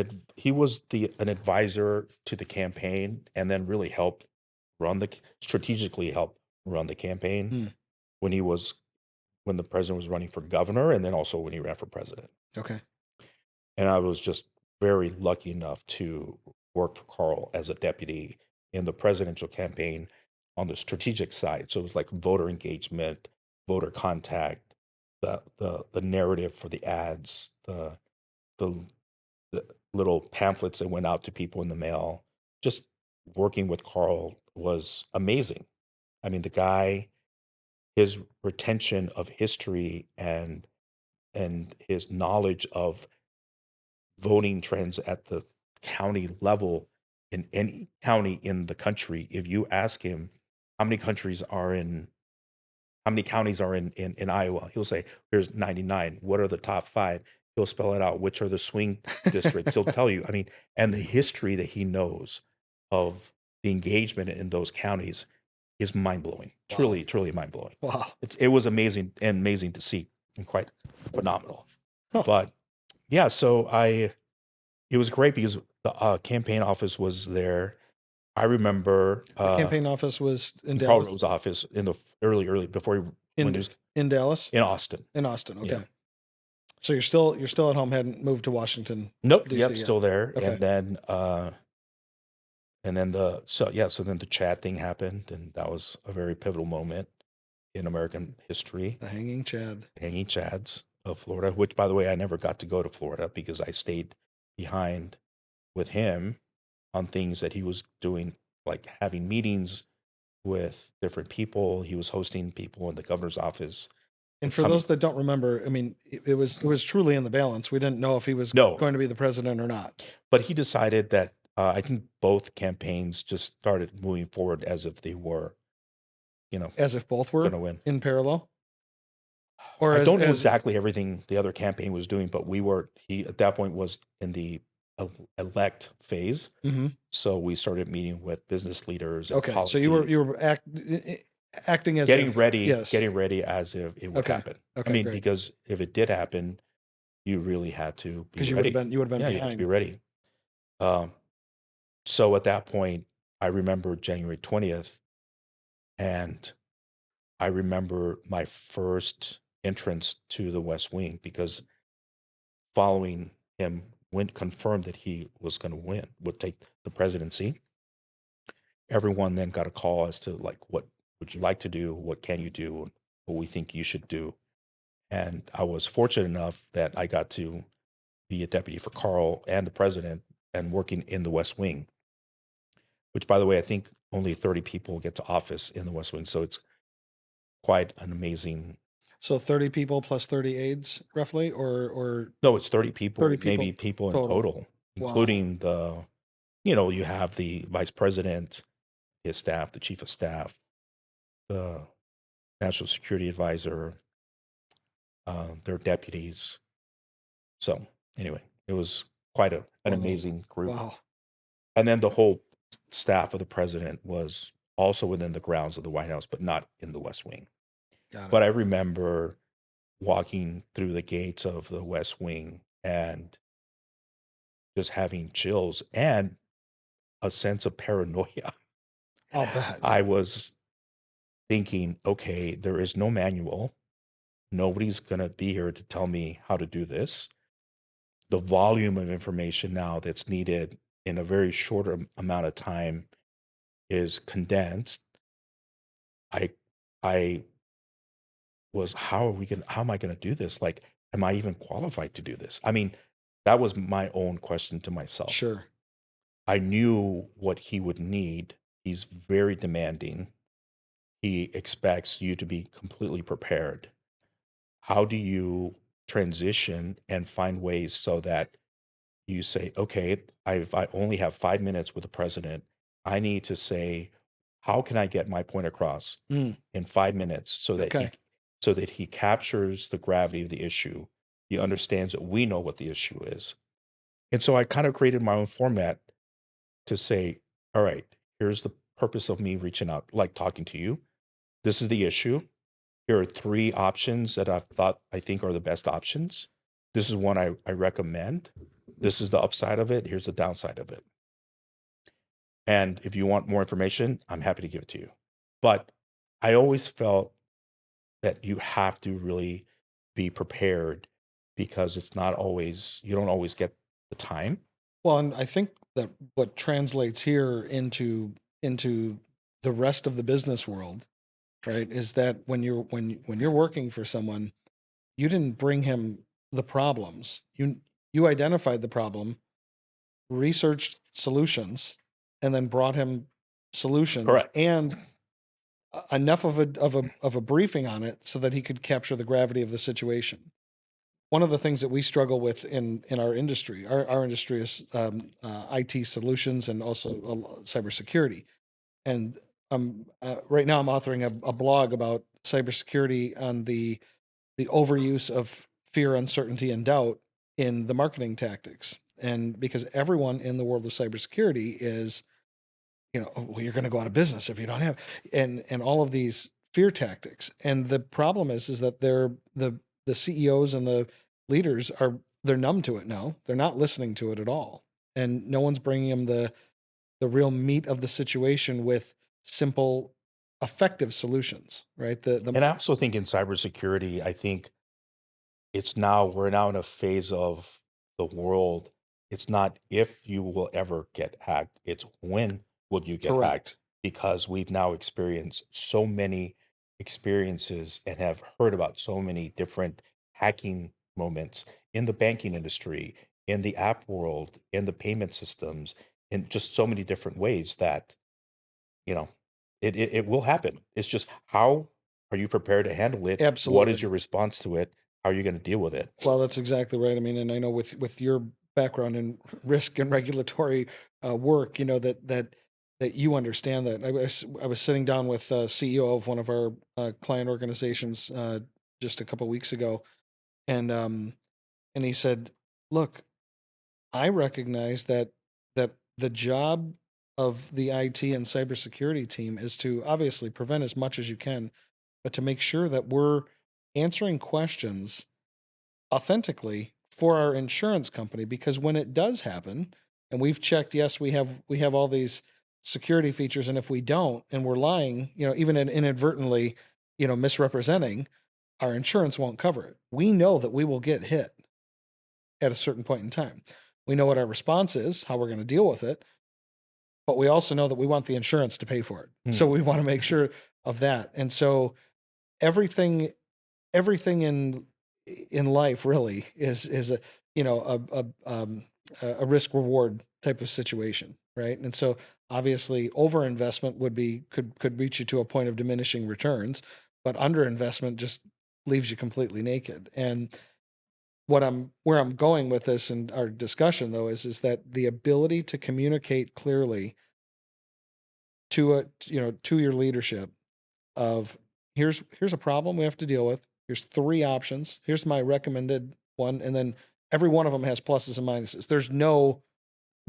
[SPEAKER 2] advisor to the campaign, and then really helped strategically help run the campaign
[SPEAKER 1] Hmm.
[SPEAKER 2] when the president was running for governor, and then also when he ran for president.
[SPEAKER 1] Okay.
[SPEAKER 2] And I was just very lucky enough to work for Carl as a deputy in the presidential campaign on the strategic side. So it was like voter engagement, voter contact, the narrative for the ads, the the little pamphlets that went out to people in the mail. Just working with Carl was amazing. I mean, the guy, his retention of history and his knowledge of voting trends at the county level in any county in the country. If you ask him how many countries are in how many counties are in Iowa, he'll say, here's 99. What are the top 5? He'll spell it out. Which are the swing districts? He'll tell you. I mean, and the history that he knows of the engagement in those counties is mind blowing.
[SPEAKER 1] Wow.
[SPEAKER 2] Truly, truly mind blowing.
[SPEAKER 1] Wow.
[SPEAKER 2] It was amazing to see, and quite phenomenal.
[SPEAKER 1] Huh.
[SPEAKER 2] But yeah, so it was great because the campaign office was there. I remember
[SPEAKER 1] The campaign office was in
[SPEAKER 2] Carl
[SPEAKER 1] Dallas.
[SPEAKER 2] Rove's office in the early before he when he was
[SPEAKER 1] In Dallas.
[SPEAKER 2] in Austin.
[SPEAKER 1] In Austin. Okay.
[SPEAKER 2] Yeah.
[SPEAKER 1] So you're still at home. Hadn't moved to Washington.
[SPEAKER 2] Nope.
[SPEAKER 1] DC
[SPEAKER 2] Yep.
[SPEAKER 1] yet.
[SPEAKER 2] Still there.
[SPEAKER 1] Okay.
[SPEAKER 2] And then so then the Chad thing happened, and that was a very pivotal moment in American history.
[SPEAKER 1] The hanging Chad.
[SPEAKER 2] Hanging Chads of Florida, which, by the way, I never got to go to Florida because I stayed behind with him on things that he was doing, like having meetings with different people. He was hosting people in the governor's office.
[SPEAKER 1] And for those that don't remember, I mean, it was truly in the balance. We didn't know if he was going to be the president or not.
[SPEAKER 2] But he decided that I think both campaigns just started moving forward as if they were,
[SPEAKER 1] as if both were
[SPEAKER 2] going to win
[SPEAKER 1] in parallel. Or
[SPEAKER 2] I don't know exactly everything the other campaign was doing, but he at that point was in the elect phase.
[SPEAKER 1] Mm-hmm.
[SPEAKER 2] So we started meeting with business leaders.
[SPEAKER 1] Okay. So you were acting as
[SPEAKER 2] getting ready as if it would happen.
[SPEAKER 1] Okay,
[SPEAKER 2] I mean,
[SPEAKER 1] great.
[SPEAKER 2] because if it did happen, you really had to be ready.
[SPEAKER 1] You would have been
[SPEAKER 2] you had to be ready. So at that point, I remember January 20th, and I remember my first entrance to the West Wing, because following him confirmed that he was going to would take the presidency. Everyone then got a call as to like, what would you like to do? What can you do? What we think you should do. And I was fortunate enough that I got to be a deputy for Carl and the president and working in the West Wing. which, by the way, I think only 30 people get to office in the West Wing. So it's quite an amazing.
[SPEAKER 1] So 30 people plus 30 aides, roughly, or
[SPEAKER 2] No, it's 30 people,
[SPEAKER 1] 30
[SPEAKER 2] maybe
[SPEAKER 1] people
[SPEAKER 2] people in
[SPEAKER 1] total.
[SPEAKER 2] total,
[SPEAKER 1] Wow.
[SPEAKER 2] including you have the vice president, his staff, the chief of staff, the national security advisor, their deputies. So anyway, it was quite an
[SPEAKER 1] Wow.
[SPEAKER 2] amazing group.
[SPEAKER 1] Wow.
[SPEAKER 2] And then the whole staff of the president was also within the grounds of the White House, but not in the West Wing.
[SPEAKER 1] Got
[SPEAKER 2] But
[SPEAKER 1] it.
[SPEAKER 2] I remember walking through the gates of the West Wing and just having chills and a sense of paranoia.
[SPEAKER 1] I'll bet.
[SPEAKER 2] I was thinking, okay, there is no manual. Nobody's going to be here to tell me how to do this. The volume of information now that's needed in a very short amount of time is condensed. I I was, how am I going to do this? Like, am I even qualified to do this? I mean, that was my own question to myself.
[SPEAKER 1] Sure.
[SPEAKER 2] I knew what he would need. He's very demanding. He expects you to be completely prepared. How do you transition and find ways so that you say, okay, I only have 5 minutes with the president. I need to say, how can I get my point across
[SPEAKER 1] Mm,
[SPEAKER 2] in 5 minutes
[SPEAKER 1] okay.
[SPEAKER 2] so that he captures the gravity of the issue. He understands that we know what the issue is. And so I kind of created my own format to say, all right, here's the purpose of me reaching out, like talking to you. This is the issue. Here are 3 options that I think are the best options. This is one I recommend. This is the upside of it. Here's the downside of it. And if you want more information, I'm happy to give it to you. But I always felt that you have to really be prepared because it's not always, you don't always get the time.
[SPEAKER 1] Well, and I think that what translates here into the rest of the business world, right, is that when you're working for someone, you didn't bring him the problems. You identified the problem, researched solutions, and then brought him solutions
[SPEAKER 2] Correct.
[SPEAKER 1] and enough of a briefing on it so that he could capture the gravity of the situation. One of the things that we struggle with in our industry, our industry is IT solutions and also cybersecurity. And right now I'm authoring a blog about cybersecurity on the overuse of fear, uncertainty, and doubt in the marketing tactics. And because everyone in the world of cybersecurity is, "Oh, well, you're going to go out of business if you don't have," and all of these fear tactics. And the problem is that the CEOs and the leaders they're numb to it now. They're not listening to it at all, and no one's bringing them the real meat of the situation with simple, effective solutions. Right?
[SPEAKER 2] And I also think in cybersecurity, I think we're now in a phase of the world. It's not if you will ever get hacked, it's when will you get hacked?
[SPEAKER 1] Correct.
[SPEAKER 2] Because we've now experienced so many experiences and have heard about so many different hacking moments in the banking industry, in the app world, in the payment systems, in just so many different ways that, you know, it will happen. It's just, how are you prepared to handle it? What
[SPEAKER 1] Absolutely.
[SPEAKER 2] is your response to it? How are you going to deal with it?
[SPEAKER 1] Well, that's exactly right. I mean, and I know with your background in risk and regulatory work, that you understand that. I was sitting down with CEO of one of our client organizations just a couple weeks ago, and and he said, "Look, I recognize that the job of the IT and cybersecurity team is to obviously prevent as much as you can, but to make sure that we're answering questions authentically for our insurance company, because when it does happen and we've checked, yes, we have all these security features, and if we don't and we're lying, even inadvertently, misrepresenting, our insurance won't cover it. We know that we will get hit at a certain point in time. We know what our response is, how we're going to deal with it, but we also know that we want the insurance to pay for it. So we want to make sure of that. And so everything everything in life really is a a risk reward type of situation. right? And so obviously overinvestment could reach you to a point of diminishing returns, but underinvestment just leaves you completely naked. And where I'm going with this and our discussion though is that the ability to communicate clearly to your leadership of here's a problem we have to deal with. Here's three options. Here's my recommended one, and then every one of them has pluses and minuses. There's no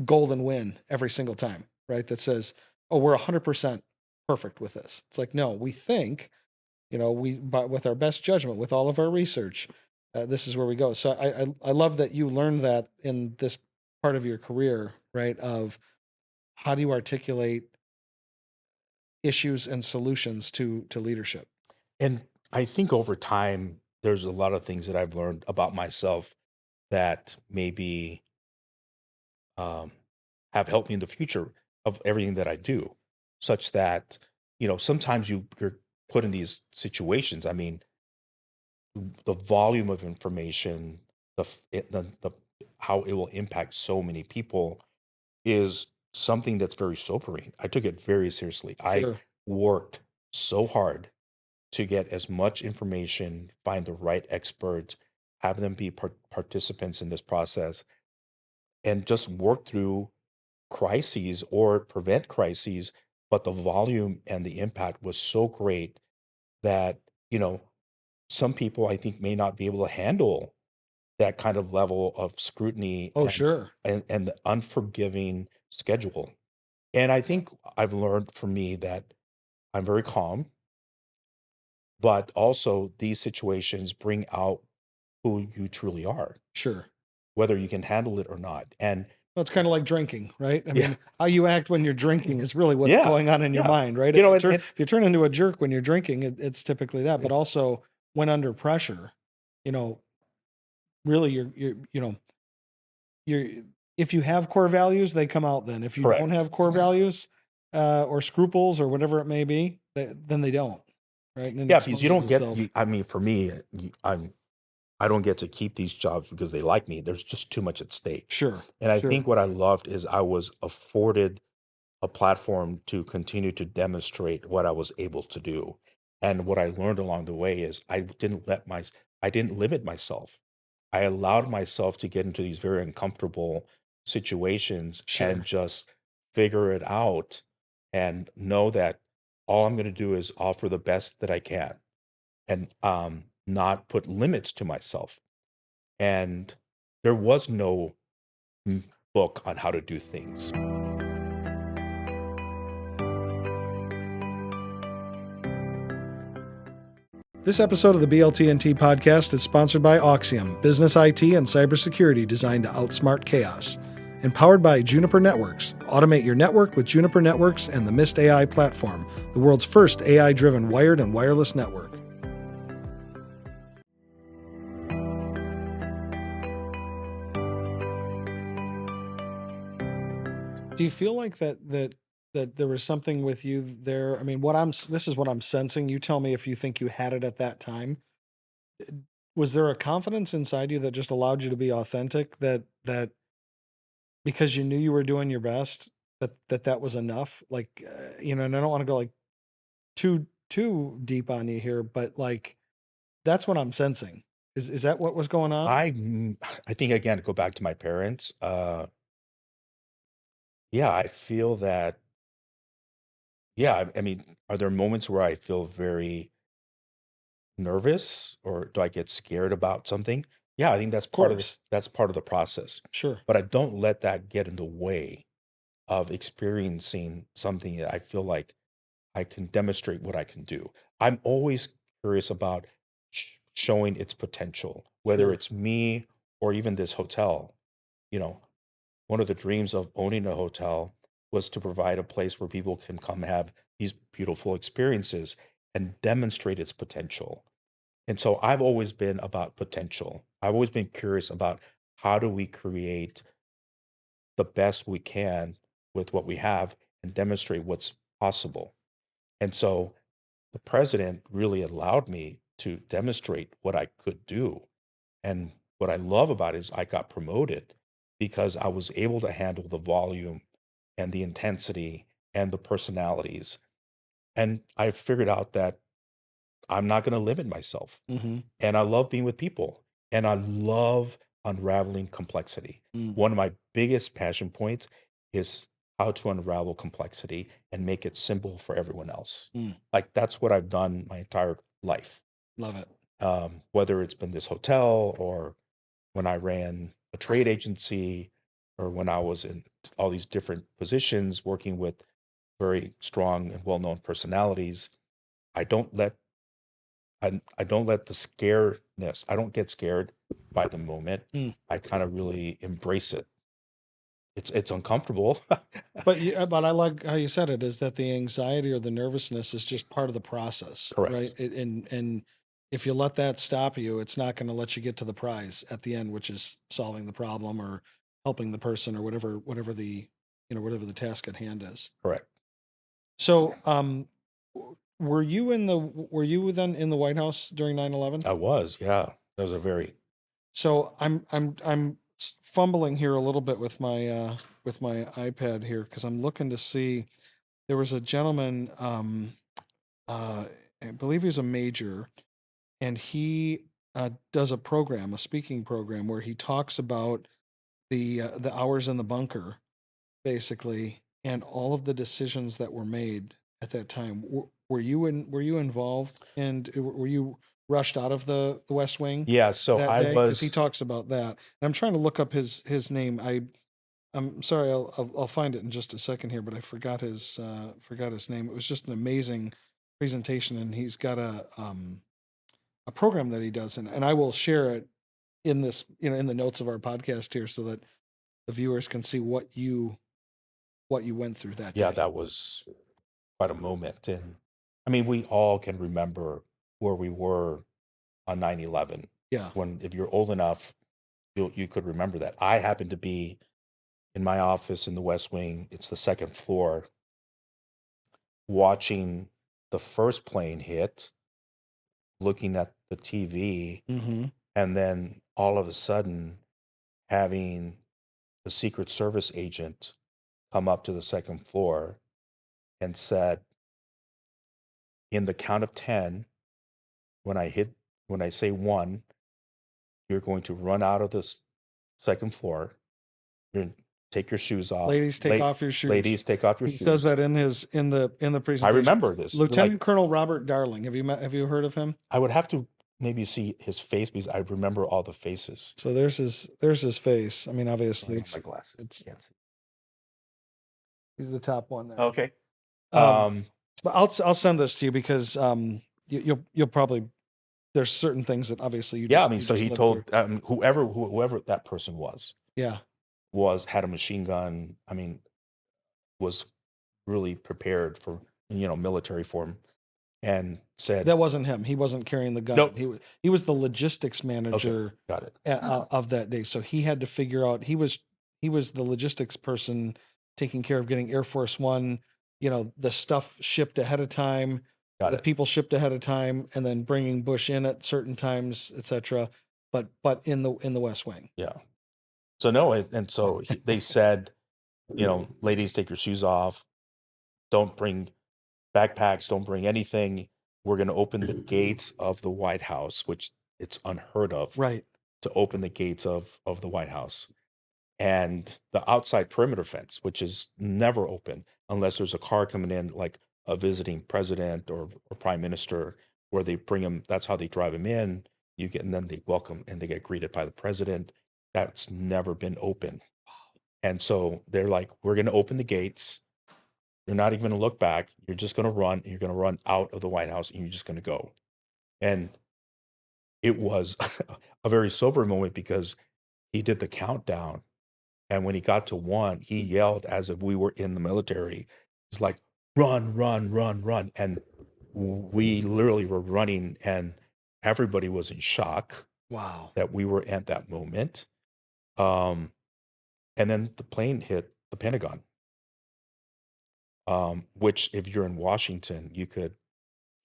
[SPEAKER 1] golden win every single time, right? That says, "Oh, we're 100% perfect with this." It's like, no, we think, but with our best judgment, with all of our research, this is where we go. So I love that you learned that in this part of your career, right? Of how do you articulate issues and solutions to leadership?
[SPEAKER 2] And I think over time, there's a lot of things that I've learned about myself that maybe um, have helped me in the future of everything that I do, such that, sometimes you're put in these situations. I mean, the volume of information, the how it will impact so many people is something that's very sobering. I took it very seriously. I
[SPEAKER 1] Sure.
[SPEAKER 2] worked so hard to get as much information, find the right experts, have them be participants in this process, and just work through crises or prevent crises. But the volume and the impact was so great that, you know, some people I think may not be able to handle that kind of level of scrutiny
[SPEAKER 1] Oh,
[SPEAKER 2] and
[SPEAKER 1] sure.
[SPEAKER 2] and the unforgiving schedule. And I think I've learned for me that I'm very calm, but also these situations bring out who you truly are,
[SPEAKER 1] Sure.
[SPEAKER 2] whether you can handle it or not. And
[SPEAKER 1] Well, it's kind of like drinking, right? I
[SPEAKER 2] yeah,
[SPEAKER 1] mean, how you act when you're drinking is really what's
[SPEAKER 2] yeah,
[SPEAKER 1] going on in your
[SPEAKER 2] yeah.
[SPEAKER 1] mind, right?
[SPEAKER 2] You know,
[SPEAKER 1] If you turn into a jerk when you're drinking, it's typically that. But
[SPEAKER 2] and
[SPEAKER 1] also when under pressure, you know, really you're if you have core values, they come out then. If you don't
[SPEAKER 2] correct.
[SPEAKER 1] have core values or scruples or whatever it may be, then they don't, right? And it
[SPEAKER 2] Yeah, because you
[SPEAKER 1] exposes
[SPEAKER 2] don't get.
[SPEAKER 1] itself.
[SPEAKER 2] I mean, for me, I don't get to keep these jobs because they like me. There's just too much at stake.
[SPEAKER 1] Sure.
[SPEAKER 2] And I
[SPEAKER 1] Sure.
[SPEAKER 2] think what I loved is I was afforded a platform to continue to demonstrate what I was able to do. And what I learned along the way is I didn't limit myself. I allowed myself to get into these very uncomfortable situations and
[SPEAKER 1] Sure.
[SPEAKER 2] just figure it out and know that all I'm going to do is offer the best that I can and not put limits to myself. And there was no mm, book on how to do things.
[SPEAKER 1] This episode of the BLTnT podcast is sponsored by Oxium, business IT and cybersecurity designed to outsmart chaos. Empowered by Juniper Networks. Automate your network with Juniper Networks and the Mist AI platform, the world's first AI-driven wired and wireless network. Do you feel like that there was something with you there? I mean, this is what I'm sensing. You tell me if you think you had it at that time. Was there a confidence inside you that just allowed you to be authentic, that because you knew you were doing your best, that was enough? Like, and I don't want to go like too deep on you here, but like that's what I'm sensing. Is that what was going on?
[SPEAKER 2] I think again, to go back to my parents, yeah, I feel that, yeah, I mean, are there moments where I feel very nervous or do I get scared about something? Yeah, I think
[SPEAKER 1] Of course.
[SPEAKER 2] that's part of the process.
[SPEAKER 1] Sure.
[SPEAKER 2] But I don't let that get in the way of experiencing something that I feel like I can demonstrate what I can do. I'm always curious about showing its potential, whether
[SPEAKER 1] Sure.
[SPEAKER 2] it's me or even this hotel. You know, one of the dreams of owning a hotel was to provide a place where people can come have these beautiful experiences and demonstrate its potential. And so I've always been about potential. I've always been curious about how do we create the best we can with what we have and demonstrate what's possible. And so the president really allowed me to demonstrate what I could do. And what I love about it is I got promoted because I was able to handle the volume and the intensity and the personalities. And I figured out that I'm not going to limit myself.
[SPEAKER 1] Mm-hmm.
[SPEAKER 2] And I love being with people. And I love unraveling complexity.
[SPEAKER 1] Mm.
[SPEAKER 2] One of my biggest passion points is how to unravel complexity and make it simple for everyone else.
[SPEAKER 1] Mm.
[SPEAKER 2] Like that's what I've done my entire life.
[SPEAKER 1] Love it.
[SPEAKER 2] Whether it's been this hotel or when I ran a trade agency or when I was in all these different positions working with very strong and well-known personalities, I don't let I don't let the scaredness, I don't get scared by the moment.
[SPEAKER 1] Mm.
[SPEAKER 2] I kind of really embrace it. It's uncomfortable.
[SPEAKER 1] But I like how you said it, is that the anxiety or the nervousness is just part of the process, right?
[SPEAKER 2] Correct.
[SPEAKER 1] And if you let that stop you, it's not going to let you get to the prize at the end, which is solving the problem or helping the person or whatever the whatever the task at hand is.
[SPEAKER 2] Correct.
[SPEAKER 1] So, were you then in the White House during 9/11?
[SPEAKER 2] I was, yeah. That was a very
[SPEAKER 1] So I'm fumbling here a little bit with my iPad here because I'm looking to see. There was a gentleman, I believe he's a major, and he does a speaking program where he talks about the hours in the bunker, basically, and all of the decisions that were made at that time. Were you involved, and were you rushed out of the West Wing
[SPEAKER 2] yeah. So
[SPEAKER 1] that
[SPEAKER 2] I
[SPEAKER 1] day? Because he
[SPEAKER 2] was
[SPEAKER 1] talks about that. And I'm trying to look up his name. I'm sorry, I'll find it in just a second here, but I forgot his name. It was just an amazing presentation, and he's got a program that he does, and I will share it in this in the notes of our podcast here, so that the viewers can see what you went through that
[SPEAKER 2] yeah,
[SPEAKER 1] day.
[SPEAKER 2] that was quite a moment. And I mean, we all can remember where we were on 9/11.
[SPEAKER 1] Yeah.
[SPEAKER 2] When if you're old enough, you could remember that. I happened to be in my office in the West Wing. It's the second floor, watching the first plane hit, looking at the TV,
[SPEAKER 1] Mm-hmm.
[SPEAKER 2] and then all of a sudden having the Secret Service agent come up to the second floor and said, in the count of 10, when I say one, you're going to run out of this second floor. You're going to take your shoes off.
[SPEAKER 1] Ladies, take off your shoes.
[SPEAKER 2] Ladies, take off your
[SPEAKER 1] He
[SPEAKER 2] shoes.
[SPEAKER 1] says that in the
[SPEAKER 2] I
[SPEAKER 1] presentation.
[SPEAKER 2] remember this.
[SPEAKER 1] Lieutenant
[SPEAKER 2] Like,
[SPEAKER 1] Colonel Robert Darling. Have you heard of him?
[SPEAKER 2] I would have to maybe see his face because I remember all the faces.
[SPEAKER 1] So there's his face. I mean, obviously
[SPEAKER 2] My glasses.
[SPEAKER 1] it's
[SPEAKER 2] Can't see.
[SPEAKER 1] he's the top one there.
[SPEAKER 2] Okay.
[SPEAKER 1] But I'll send this to you because you'll probably, there's certain things that obviously you
[SPEAKER 2] yeah,
[SPEAKER 1] just,
[SPEAKER 2] I mean,
[SPEAKER 1] you
[SPEAKER 2] so
[SPEAKER 1] just
[SPEAKER 2] he
[SPEAKER 1] lived
[SPEAKER 2] told
[SPEAKER 1] through.
[SPEAKER 2] whoever that person
[SPEAKER 1] Yeah.
[SPEAKER 2] had a machine gun. I mean, was really prepared for military form, and said,
[SPEAKER 1] That wasn't him. He wasn't carrying the gun.
[SPEAKER 2] Nope.
[SPEAKER 1] He was the logistics
[SPEAKER 2] "Okay,
[SPEAKER 1] manager
[SPEAKER 2] got it."
[SPEAKER 1] of that day. So he had to figure out, he was the logistics person taking care of getting Air Force One, the stuff shipped ahead of time,
[SPEAKER 2] Got
[SPEAKER 1] the
[SPEAKER 2] it.
[SPEAKER 1] people shipped ahead of time, and then bringing Bush in at certain times, etc. But in the West Wing.
[SPEAKER 2] Yeah. So no, and so they said, ladies, take your shoes off. Don't bring backpacks. Don't bring anything. We're going to open the gates of the White House, which it's unheard of
[SPEAKER 1] Right.
[SPEAKER 2] to open the gates of the White House, and the outside perimeter fence, which is never open unless there's a car coming in, like a visiting president or prime minister, where they bring them. That's how they drive them in. And then they welcome and they get greeted by the president. That's never been open. And so they're like, we're going to open the gates. You're not even going to look back. You're just going to run. You're going to run out of the White House and you're just going to go. And it was a very sober moment because he did the countdown. And when he got to one, he yelled as if we were in the military. He's like, run, run, run, run. And we literally were running, and everybody was in shock.
[SPEAKER 1] Wow.
[SPEAKER 2] That we were at that moment. And then the plane hit the Pentagon, which if you're in Washington, you could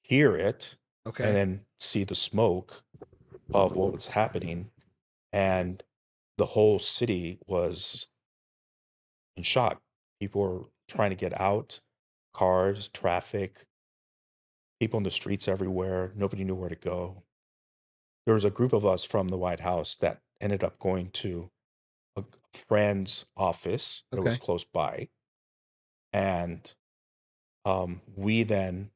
[SPEAKER 2] hear it
[SPEAKER 1] Okay.
[SPEAKER 2] and then see the smoke of what was happening. And the whole city was in shock. People were trying to get out, cars, traffic, people in the streets everywhere. Nobody knew where to go. There was a group of us from the White House that ended up going to a friend's office that was
[SPEAKER 1] Okay.
[SPEAKER 2] close by. And we then,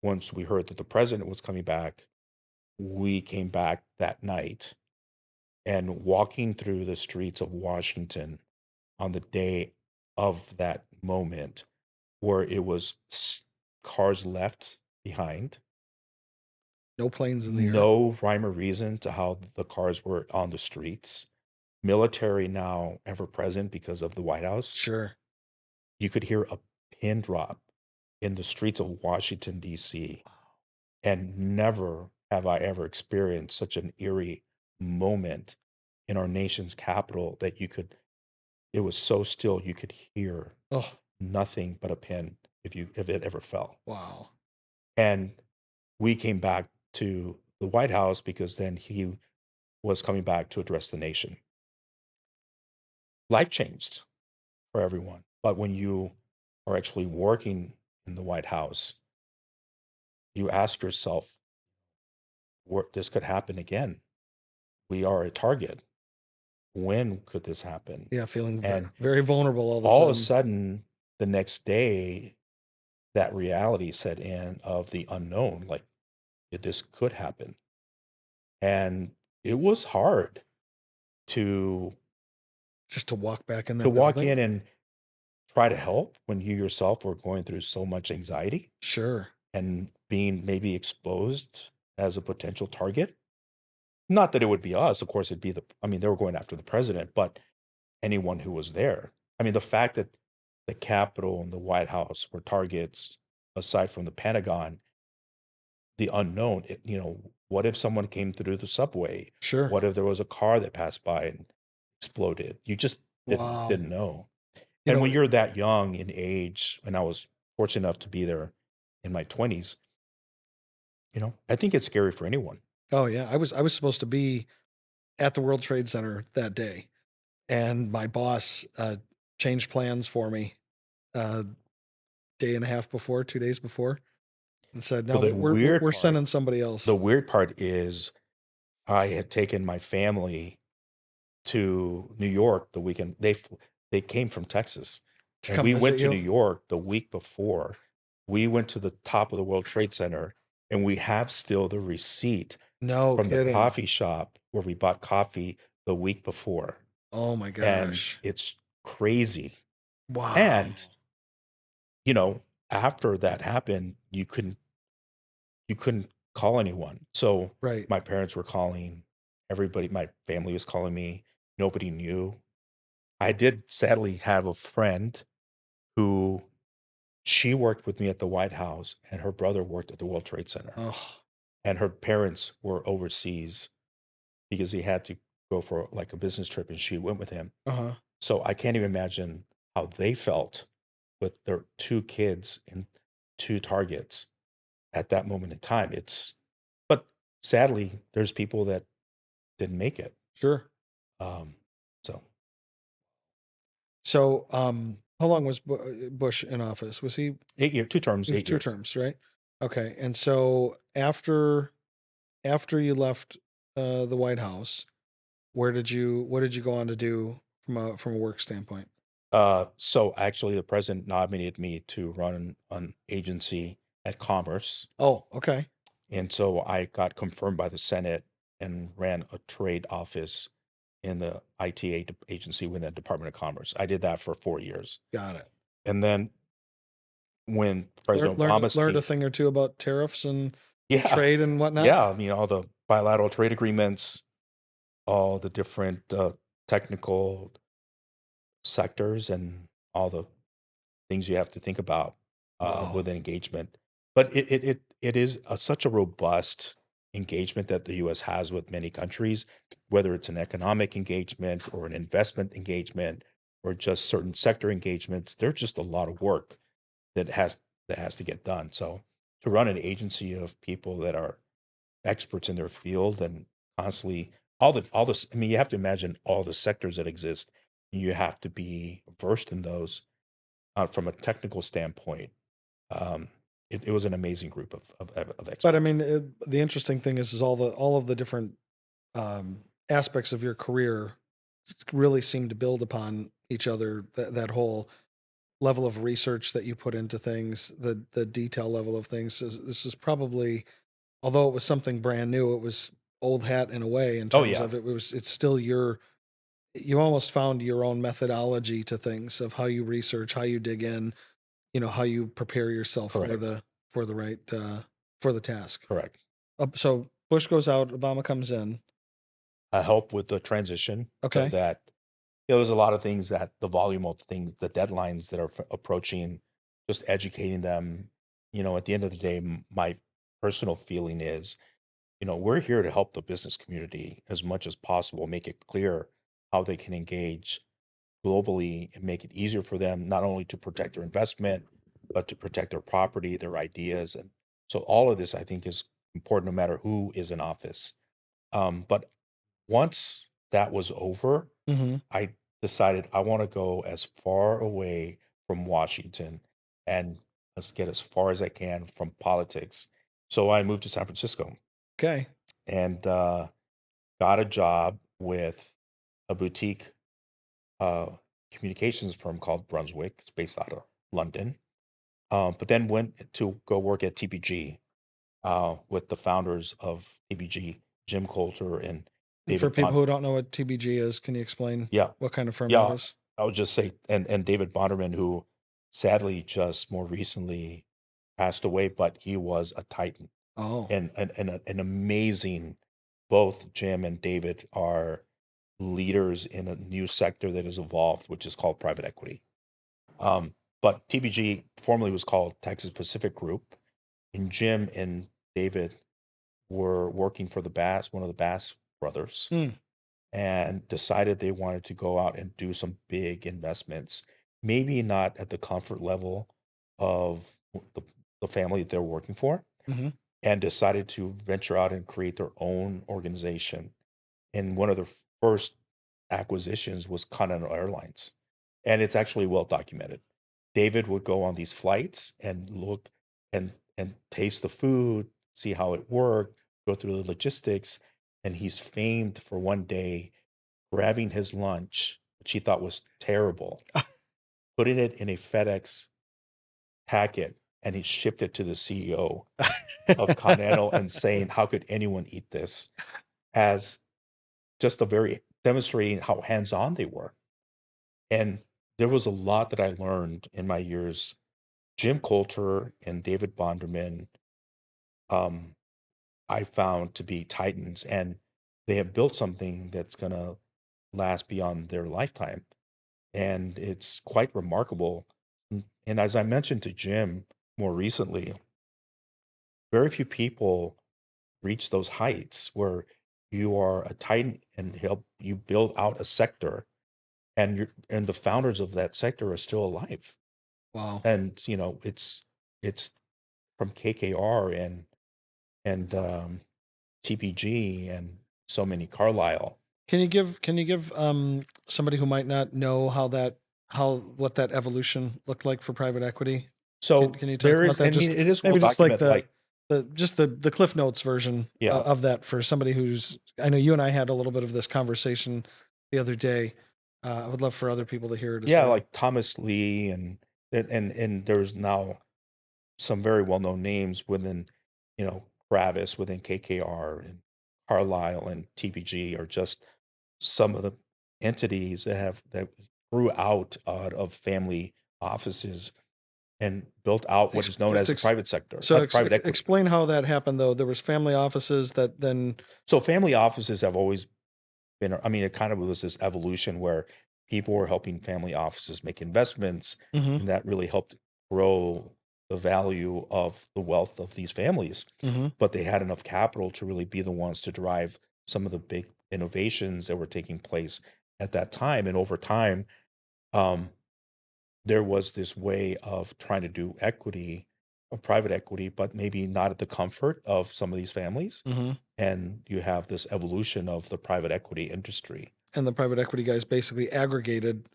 [SPEAKER 2] once we heard that the president was coming back, we came back that night and walking through the streets of Washington on the day of that moment where it was cars left behind,
[SPEAKER 1] No planes in the air.
[SPEAKER 2] no rhyme or reason to how the cars were on the streets, military now ever present because of the White House.
[SPEAKER 1] Sure.
[SPEAKER 2] You could hear a pin drop in the streets of Washington, D.C. And never have I ever experienced such an eerie moment in our nation's capital that it was so still you could hear
[SPEAKER 1] Oh,
[SPEAKER 2] nothing but a pin if it ever fell.
[SPEAKER 1] wow.
[SPEAKER 2] And we came back to the White House because then he was coming back to address the nation. Life changed for everyone. But when you are actually working in the White House, you ask yourself, this could happen again. We are a target. When could this happen?
[SPEAKER 1] Yeah, feeling
[SPEAKER 2] And
[SPEAKER 1] very vulnerable all
[SPEAKER 2] all of a
[SPEAKER 1] the time.
[SPEAKER 2] sudden, the next day, that reality set in of the unknown, like this could happen. And it was hard to
[SPEAKER 1] Just to walk back in that
[SPEAKER 2] to walk
[SPEAKER 1] building.
[SPEAKER 2] in and try to help when you yourself were going through so much anxiety
[SPEAKER 1] Sure.
[SPEAKER 2] and being maybe exposed as a potential target. Not that it would be us, of course, they were going after the president, but anyone who was there. I mean, the fact that the Capitol and the White House were targets, aside from the Pentagon, the unknown, what if someone came through the subway?
[SPEAKER 1] Sure.
[SPEAKER 2] What if there was a car that passed by and exploded? You just
[SPEAKER 1] Wow.
[SPEAKER 2] didn't know.
[SPEAKER 1] You
[SPEAKER 2] And
[SPEAKER 1] know,
[SPEAKER 2] when you're that young in age, and I was fortunate enough to be there in my 20s, I think it's scary for anyone.
[SPEAKER 1] oh yeah, I was supposed to be at the World Trade Center that day, and my boss changed plans for me uh day and a half before, 2 days before, and said,
[SPEAKER 2] So
[SPEAKER 1] "No, we're sending somebody else
[SPEAKER 2] the weird part is I had taken my family to New York the weekend. They came from Texas,
[SPEAKER 1] to
[SPEAKER 2] and
[SPEAKER 1] come
[SPEAKER 2] we
[SPEAKER 1] visit
[SPEAKER 2] went to New
[SPEAKER 1] you."
[SPEAKER 2] York the week before. We went to the top of the World Trade Center, and we have still the receipt
[SPEAKER 1] No
[SPEAKER 2] from the
[SPEAKER 1] kidding.
[SPEAKER 2] coffee shop where we bought coffee the week before.
[SPEAKER 1] Oh my
[SPEAKER 2] And
[SPEAKER 1] gosh.
[SPEAKER 2] it's crazy.
[SPEAKER 1] Wow.
[SPEAKER 2] And, after that happened, you couldn't call anyone. So
[SPEAKER 1] Right.
[SPEAKER 2] my parents were calling, everybody, my family was calling me. Nobody knew. I did sadly have a friend who she worked with me at the White House and her brother worked at the World Trade Center.
[SPEAKER 1] Oh.
[SPEAKER 2] And her parents were overseas because he had to go for like a business trip and she went with him.
[SPEAKER 1] Uh-huh.
[SPEAKER 2] So I can't even imagine how they felt with their two kids and two targets at that moment in time. But sadly, there's people that didn't make it.
[SPEAKER 1] Sure.
[SPEAKER 2] Um, so
[SPEAKER 1] So, how long was Bush in office? Was he
[SPEAKER 2] 8 years, two terms,
[SPEAKER 1] It was 2
[SPEAKER 2] 8 years.
[SPEAKER 1] terms, right? Okay, and so after you left, the White House, what did you go on to do from a work standpoint?
[SPEAKER 2] So actually, the president nominated me to run an agency at Commerce.
[SPEAKER 1] Oh, okay.
[SPEAKER 2] And so I got confirmed by the Senate and ran a trade office in the agency within the Department of Commerce. I did that for 4 years.
[SPEAKER 1] Got it.
[SPEAKER 2] And then when President
[SPEAKER 1] Learned
[SPEAKER 2] Obama
[SPEAKER 1] learned a
[SPEAKER 2] came,
[SPEAKER 1] thing or two about tariffs and
[SPEAKER 2] yeah,
[SPEAKER 1] trade and whatnot?
[SPEAKER 2] yeah, I mean, all the bilateral trade agreements, all the different technical sectors, and all the things you have to think about
[SPEAKER 1] Wow.
[SPEAKER 2] with an engagement. But it is such a robust engagement that the U.S. has with many countries, whether it's an economic engagement or an investment engagement or just certain sector engagements. There's just a lot of work that has to get done. So to run an agency of people that are experts in their field and constantly all this, I mean, you have to imagine all the sectors that exist. You have to be versed in those. from a technical standpoint, um, it was an amazing group of
[SPEAKER 1] But I
[SPEAKER 2] experts.
[SPEAKER 1] mean, the interesting thing is all of the different aspects of your career really seem to build upon each other. That whole level of research that you put into things, the detail level of things. This is probably, although it was something brand new, it was old hat in a way in
[SPEAKER 2] Oh
[SPEAKER 1] terms
[SPEAKER 2] yeah,
[SPEAKER 1] of it's still you almost found your own methodology to things of how you research, how you dig in, how you prepare yourself
[SPEAKER 2] correct,
[SPEAKER 1] for the right for the task.
[SPEAKER 2] correct.
[SPEAKER 1] So Bush goes out, Obama comes in.
[SPEAKER 2] I help with the transition so
[SPEAKER 1] Okay.
[SPEAKER 2] that there's a lot of things that the volume of things, the deadlines that are approaching, just educating them. At the end of the day, my personal feeling is, we're here to help the business community as much as possible, make it clear how they can engage globally and make it easier for them not only to protect their investment, but to protect their property, their ideas. And so all of this, I think, is important no matter who is in office. But once that was over,
[SPEAKER 1] Hmm.
[SPEAKER 2] I decided I want to go as far away from Washington and let's get as far as I can from politics. So I moved to San Francisco
[SPEAKER 1] Okay.
[SPEAKER 2] and got a job with a boutique uh, communications firm called Brunswick. It's based out of London. But then went to go work at TPG with the founders of TPG, Jim Coulter and
[SPEAKER 1] And for
[SPEAKER 2] David
[SPEAKER 1] people
[SPEAKER 2] Bond.
[SPEAKER 1] who don't know what TBG is, can you explain
[SPEAKER 2] Yeah,
[SPEAKER 1] what kind of firm that
[SPEAKER 2] yeah.
[SPEAKER 1] is?
[SPEAKER 2] I would just say, and David Bonderman, who sadly just more recently passed away, but he was a titan
[SPEAKER 1] Oh,
[SPEAKER 2] and an amazing. Both Jim and David are leaders in a new sector that has evolved, which is called private equity. But TBG formerly was called Texas Pacific Group, and Jim and David were working for the Bass, one of the Bass brothers,
[SPEAKER 1] hmm.
[SPEAKER 2] and decided they wanted to go out and do some big investments, maybe not at the comfort level of the family that they're working for,
[SPEAKER 1] Hmm.
[SPEAKER 2] and decided to venture out and create their own organization. And one of their first acquisitions was Continental Airlines. And it's actually well documented. David would go on these flights and look and taste the food, see how it worked, go through the logistics, and he's famed for one day grabbing his lunch, which he thought was terrible, putting it in a FedEx packet, and he shipped it to the CEO of Continental and saying, "How could anyone eat this?" As just a very demonstrating how hands-on they were. And there was a lot that I learned in my years. Jim Coulter and David Bonderman, um, I found to be titans, and they have built something that's going to last beyond their lifetime. And it's quite remarkable. And as I mentioned to Jim more recently, very few people reach those heights where you are a titan and help you build out a sector and the founders of that sector are still alive.
[SPEAKER 1] Wow.
[SPEAKER 2] And it's from KKR and TPG and so many Carlisle.
[SPEAKER 1] Can you give somebody who might not know how what that evolution looked like for private equity? Can
[SPEAKER 2] So
[SPEAKER 1] can you talk
[SPEAKER 2] there
[SPEAKER 1] about
[SPEAKER 2] is,
[SPEAKER 1] that?
[SPEAKER 2] I mean,
[SPEAKER 1] Just
[SPEAKER 2] it is well
[SPEAKER 1] maybe just like
[SPEAKER 2] documented. Like,
[SPEAKER 1] the Cliff Notes version
[SPEAKER 2] yeah,
[SPEAKER 1] of that for somebody who's. I know you and I had a little bit of this conversation the other day. I would love for other people to hear it as
[SPEAKER 2] yeah,
[SPEAKER 1] well.
[SPEAKER 2] like Thomas Lee and there's now some very well-known names within, Kravis within KKR and Carlisle and TPG are just some of the entities that grew out of family offices and built out what
[SPEAKER 1] Ex-
[SPEAKER 2] is known
[SPEAKER 1] just
[SPEAKER 2] as the
[SPEAKER 1] ex-
[SPEAKER 2] private sector,
[SPEAKER 1] so
[SPEAKER 2] private equity.
[SPEAKER 1] explain how that happened though. There was family offices that then.
[SPEAKER 2] So family offices have always been, I mean, it kind of was this evolution where people were helping family offices make investments,
[SPEAKER 1] Hmm.
[SPEAKER 2] and that really helped grow the value of the wealth of these families.
[SPEAKER 1] Hmm.
[SPEAKER 2] But they had enough capital to really be the ones to drive some of the big innovations that were taking place at that time. And over time, um, there was this way of trying to do equity or private equity, but maybe not at the comfort of some of these families.
[SPEAKER 1] Hmm.
[SPEAKER 2] And you have this evolution of the private equity industry.
[SPEAKER 1] And the private equity guys basically aggregated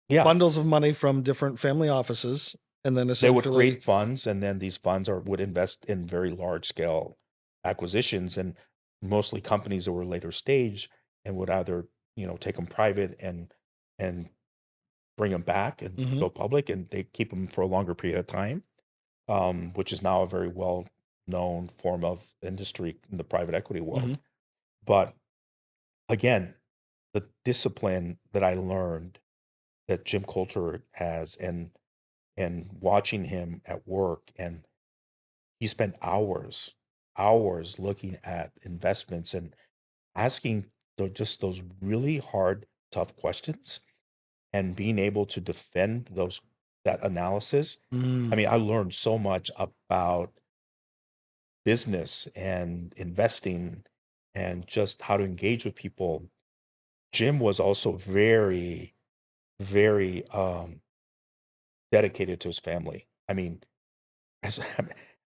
[SPEAKER 2] Yeah,
[SPEAKER 1] bundles of money from different family offices, and then
[SPEAKER 2] they would
[SPEAKER 1] essentially,
[SPEAKER 2] create funds, and then these funds would invest in very large scale acquisitions, and mostly companies that were later stage, and would either take them private and bring them back and
[SPEAKER 1] Mhm,
[SPEAKER 2] go public, and they keep them for a longer period of time, which is now a very well known form of industry in the private equity
[SPEAKER 1] mhm,
[SPEAKER 2] world. But again, the discipline that I learned that Jim Coulter has, and watching him at work, and he spent hours looking at investments and asking just those really hard, tough questions, and being able to defend that analysis. I
[SPEAKER 1] mm,
[SPEAKER 2] mean, I learned so much about business and investing and just how to engage with people. Jim was also very, very dedicated to his family. I mean, as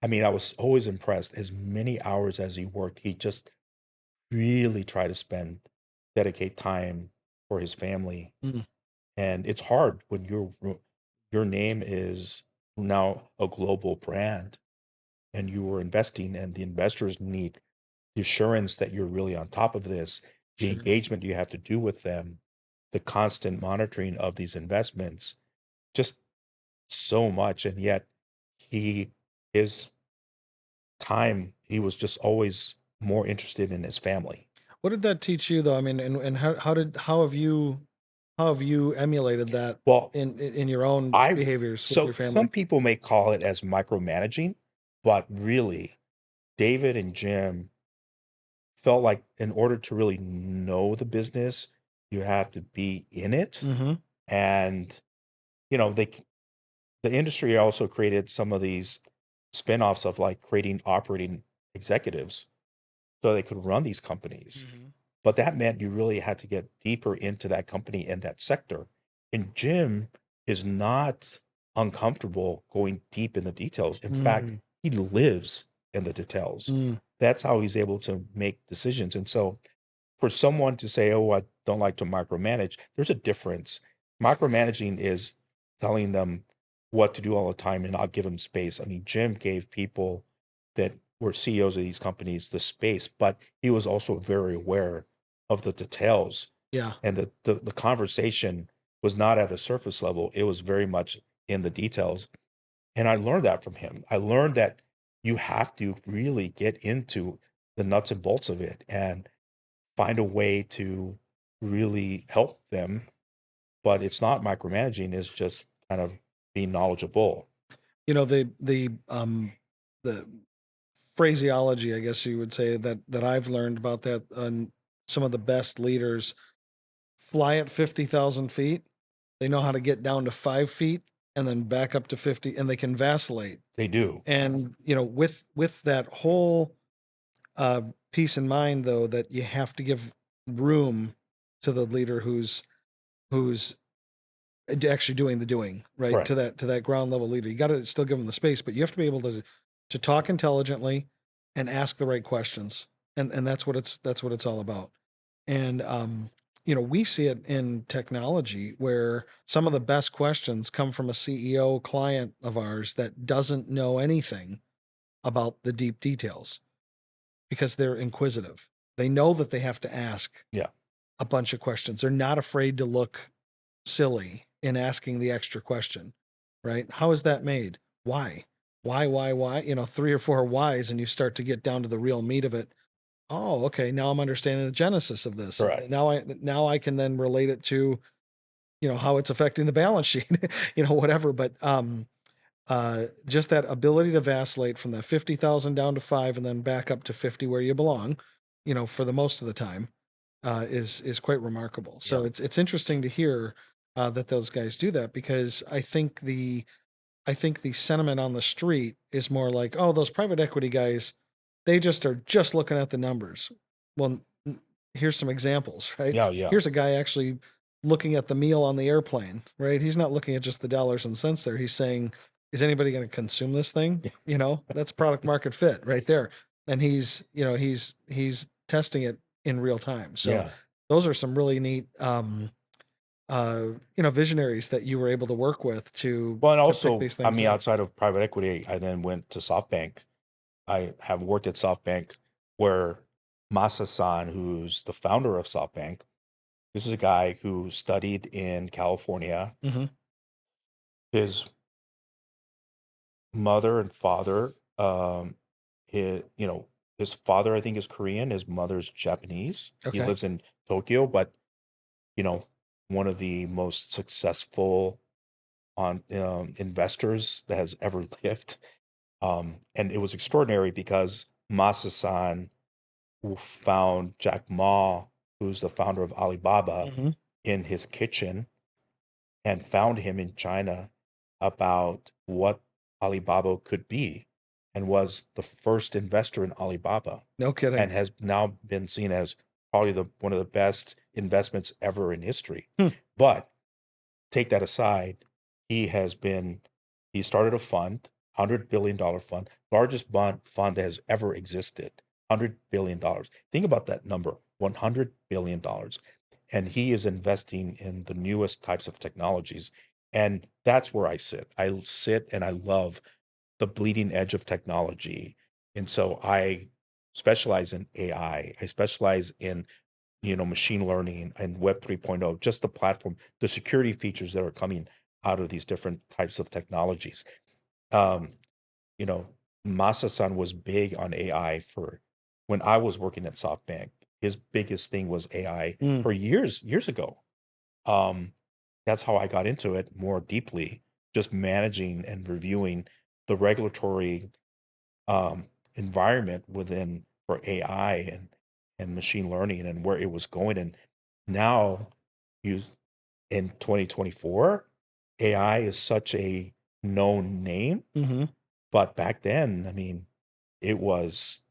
[SPEAKER 2] I mean, I was always impressed. As many hours as he worked, he just really tried to dedicate time for his family.
[SPEAKER 1] mm,
[SPEAKER 2] And it's hard when your name is now a global brand, and you are investing, and the investors need the assurance that you're really on top of this, the
[SPEAKER 1] sure.
[SPEAKER 2] engagement you have to do with them, the constant monitoring of these investments, just so much. And yet he his he was just always more interested in his family.
[SPEAKER 1] What did that teach you though? I mean, and how have you emulated that
[SPEAKER 2] Well,
[SPEAKER 1] in your own
[SPEAKER 2] I
[SPEAKER 1] behaviors with your
[SPEAKER 2] so some
[SPEAKER 1] family?
[SPEAKER 2] people may call it as micromanaging, but really, David and Jim felt like in order to really know the business, you have to be in it.
[SPEAKER 1] Mhm.
[SPEAKER 2] And, you know, they the industry also created some of these spin-offs of like creating operating executives so they could run these companies.
[SPEAKER 1] Mhm.
[SPEAKER 2] But that meant you really had to get deeper into that company and that sector. And Jim is not uncomfortable going deep in the details. In fact,
[SPEAKER 1] Mm,
[SPEAKER 2] he lives in the details.
[SPEAKER 1] mm,
[SPEAKER 2] That's how he's able to make decisions. And so for someone to say, "Oh, I don't like to micromanage," there's a difference. Micromanaging is telling them what to do all the time and not give them space. I mean, Jim gave people that were CEOs of these companies the space, but he was also very aware of the details,
[SPEAKER 1] yeah.
[SPEAKER 2] and the conversation was not at a surface level. It was very much in the details. And I learned that from him. I learned that you have to really get into the nuts and bolts of it and find a way to really help them. But it's not micromanaging, it's just kind of being knowledgeable.
[SPEAKER 1] You know, the phraseology, I guess you would say, that I've learned about that, some of the best leaders fly at 50,000 feet. They know how to get down to 5 feet and then back up to 50, and they can vacillate.
[SPEAKER 2] They do.
[SPEAKER 1] And, you know, with that whole uh, peace in mind, though, that you have to give room to the leader who's actually doing the doing, right?
[SPEAKER 2] Correct.
[SPEAKER 1] To that ground level leader, you got to still give them the space, but you have to be able to talk intelligently and ask the right questions, and that's what it's all about. And you know, we see it in technology where some of the best questions come from a CEO client of ours that doesn't know anything about the deep details because they're inquisitive. They know that they have to ask
[SPEAKER 2] Yeah.
[SPEAKER 1] a bunch of questions. They're not afraid to look silly in asking the extra question, right? How is that made? Why? Why? You know, three or four whys, and you start to get down to the real meat of it. Oh, okay. Now I'm understanding the genesis of this.
[SPEAKER 2] Correct.
[SPEAKER 1] Now I can then relate it to, you know, how it's affecting the balance sheet, you know, whatever. But just that ability to vacillate from that 50,000 down to 5 and then back up to 50 where you belong, you know, for the most of the time, is quite remarkable. So
[SPEAKER 2] Yeah.
[SPEAKER 1] it's interesting to hear that those guys do that, because I think the sentiment on the street is more like, oh, those private equity guys, they just are just looking at the numbers. Well, here's some examples, right?
[SPEAKER 2] Yeah. Yeah.
[SPEAKER 1] Here's a guy actually looking at the meal on the airplane, right? He's not looking at just the dollars and cents there. He's saying, is anybody going to consume this thing? You know, that's product market fit right there. And he's, you know, he's testing it in real time. So
[SPEAKER 2] Yeah.
[SPEAKER 1] those are some really neat visionaries that you were able to work with
[SPEAKER 2] Well, and
[SPEAKER 1] to pick
[SPEAKER 2] also,
[SPEAKER 1] these
[SPEAKER 2] I
[SPEAKER 1] things
[SPEAKER 2] mean,
[SPEAKER 1] up.
[SPEAKER 2] outside of private equity, I then went to SoftBank. I have worked at SoftBank where Masa-san, who's the founder of SoftBank, this is a guy who studied in California.
[SPEAKER 1] Hmm.
[SPEAKER 2] His mother and father, his father, I think, is Korean. His mother's Japanese. He
[SPEAKER 1] Okay.
[SPEAKER 2] lives in Tokyo, but, you know, one of the most successful on investors that has ever lived. And it was extraordinary because Masa-san found Jack Ma, who's the founder of Alibaba,
[SPEAKER 1] Hmm.
[SPEAKER 2] in his kitchen and found him in China about what Alibaba could be and was the first investor in Alibaba
[SPEAKER 1] No kidding.
[SPEAKER 2] and has now been seen as probably one of the best investments ever in history.
[SPEAKER 1] Hmm.
[SPEAKER 2] But take that aside, he started a fund, $100 billion fund, largest fund that has ever existed, $100 billion. Think about that number, $100 billion. And he is investing in the newest types of technologies. And that's where I sit. I sit and I love the bleeding edge of technology. And so I specialize in AI. I specialize in machine learning and Web 3.0, just the platform, the security features that are coming out of these different types of technologies. Um, you know, Masa-san was big on AI for when I was working at SoftBank. His biggest thing was AI
[SPEAKER 1] Mm.
[SPEAKER 2] for years ago. Um, that's how I got into it more deeply, just managing and reviewing the regulatory environment within for AI and machine learning and where it was going. And now you in 2024, AI is such a known name,
[SPEAKER 1] Hmm.
[SPEAKER 2] but back then, I mean, it was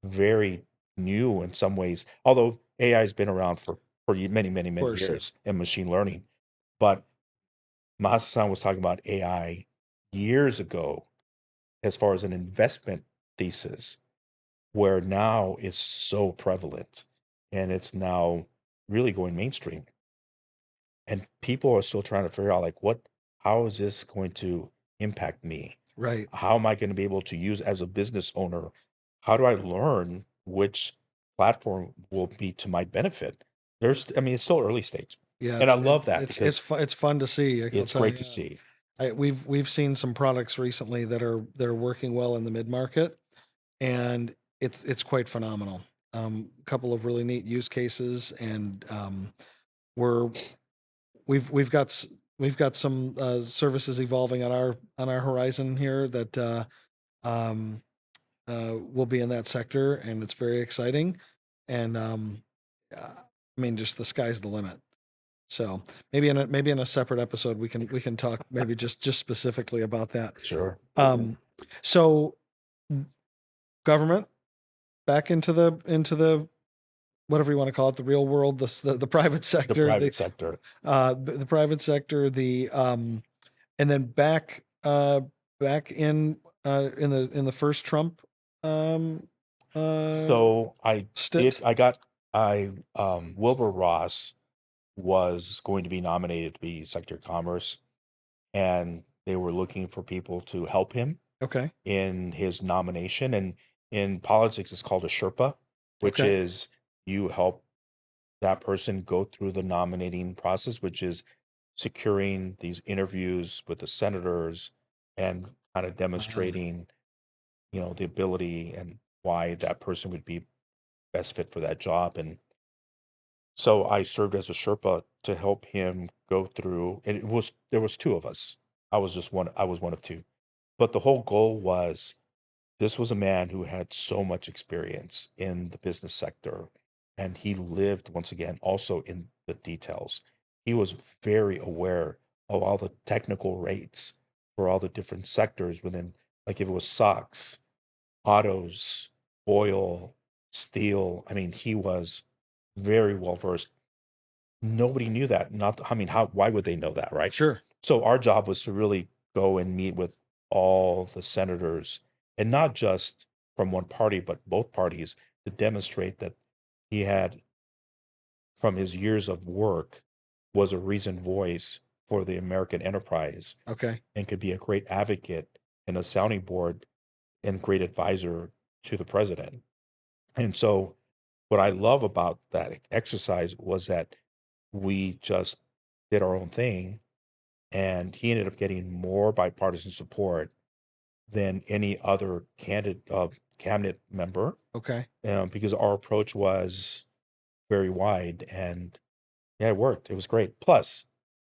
[SPEAKER 2] very new in some ways. Although AI has been around for
[SPEAKER 1] Of
[SPEAKER 2] many
[SPEAKER 1] course. Yeah.
[SPEAKER 2] years and machine learning, but Masa-san was talking about AI years ago as far as an investment thesis where now it's so prevalent and it's now really going mainstream. And people are still trying to figure out like how is this going to impact me?
[SPEAKER 1] Right.
[SPEAKER 2] How am I going to be able to use as a business owner? How do I learn which platform will be to my benefit? I mean, it's still early stage.
[SPEAKER 1] Yeah.
[SPEAKER 2] And I love that
[SPEAKER 1] It's
[SPEAKER 2] because
[SPEAKER 1] fun. It's fun to see. I'll
[SPEAKER 2] it's
[SPEAKER 1] tell
[SPEAKER 2] great
[SPEAKER 1] you.
[SPEAKER 2] to see.
[SPEAKER 1] We've seen some products recently that are working well in the mid market, and it's quite phenomenal. A couple of really neat use cases, and we're we've got we've got some services evolving on our horizon here that um, will be in that sector, and it's very exciting. And I mean, just the sky's the limit. So maybe in a separate episode we can talk maybe just specifically about that.
[SPEAKER 2] Sure.
[SPEAKER 1] Um, so government back into the whatever you want to call it, the real world, the private
[SPEAKER 2] The
[SPEAKER 1] sector,
[SPEAKER 2] private sector.
[SPEAKER 1] the private sector, and then back in the first Trump um, uh,
[SPEAKER 2] So
[SPEAKER 1] stint.
[SPEAKER 2] Wilbur Ross was going to be nominated to be Secretary of Commerce, and they were looking for people to help him
[SPEAKER 1] Okay.
[SPEAKER 2] in his nomination. And in politics, it's called a Sherpa, which
[SPEAKER 1] Okay.
[SPEAKER 2] is you help that person go through the nominating process, which is securing these interviews with the senators and kind of
[SPEAKER 1] Uh,
[SPEAKER 2] demonstrating, the ability and why that person would be best fit for that job. And so I served as a Sherpa to help him go through, and there was two of us. I was one of two. But the whole goal was this was a man who had so much experience in the business sector, and he lived once again also in the details. He was very aware of all the technical rates for all the different sectors within, like if it was socks, autos, oil, steel. I mean, he was very well versed. Nobody knew that. Not, I mean, why would they know that, right?
[SPEAKER 1] sure.
[SPEAKER 2] So our job was to really go and meet with all the senators and not just from one party, but both parties to demonstrate that he had, from his years of work, was a reasoned voice for the American enterprise
[SPEAKER 1] Okay.
[SPEAKER 2] and could be a great advocate and a sounding board and great advisor to the president. And so what I love about that exercise was that we just did our own thing, and he ended up getting more bipartisan support than any other cabinet member,
[SPEAKER 1] Okay.
[SPEAKER 2] because our approach was very wide, and yeah, it worked. It was great. Plus,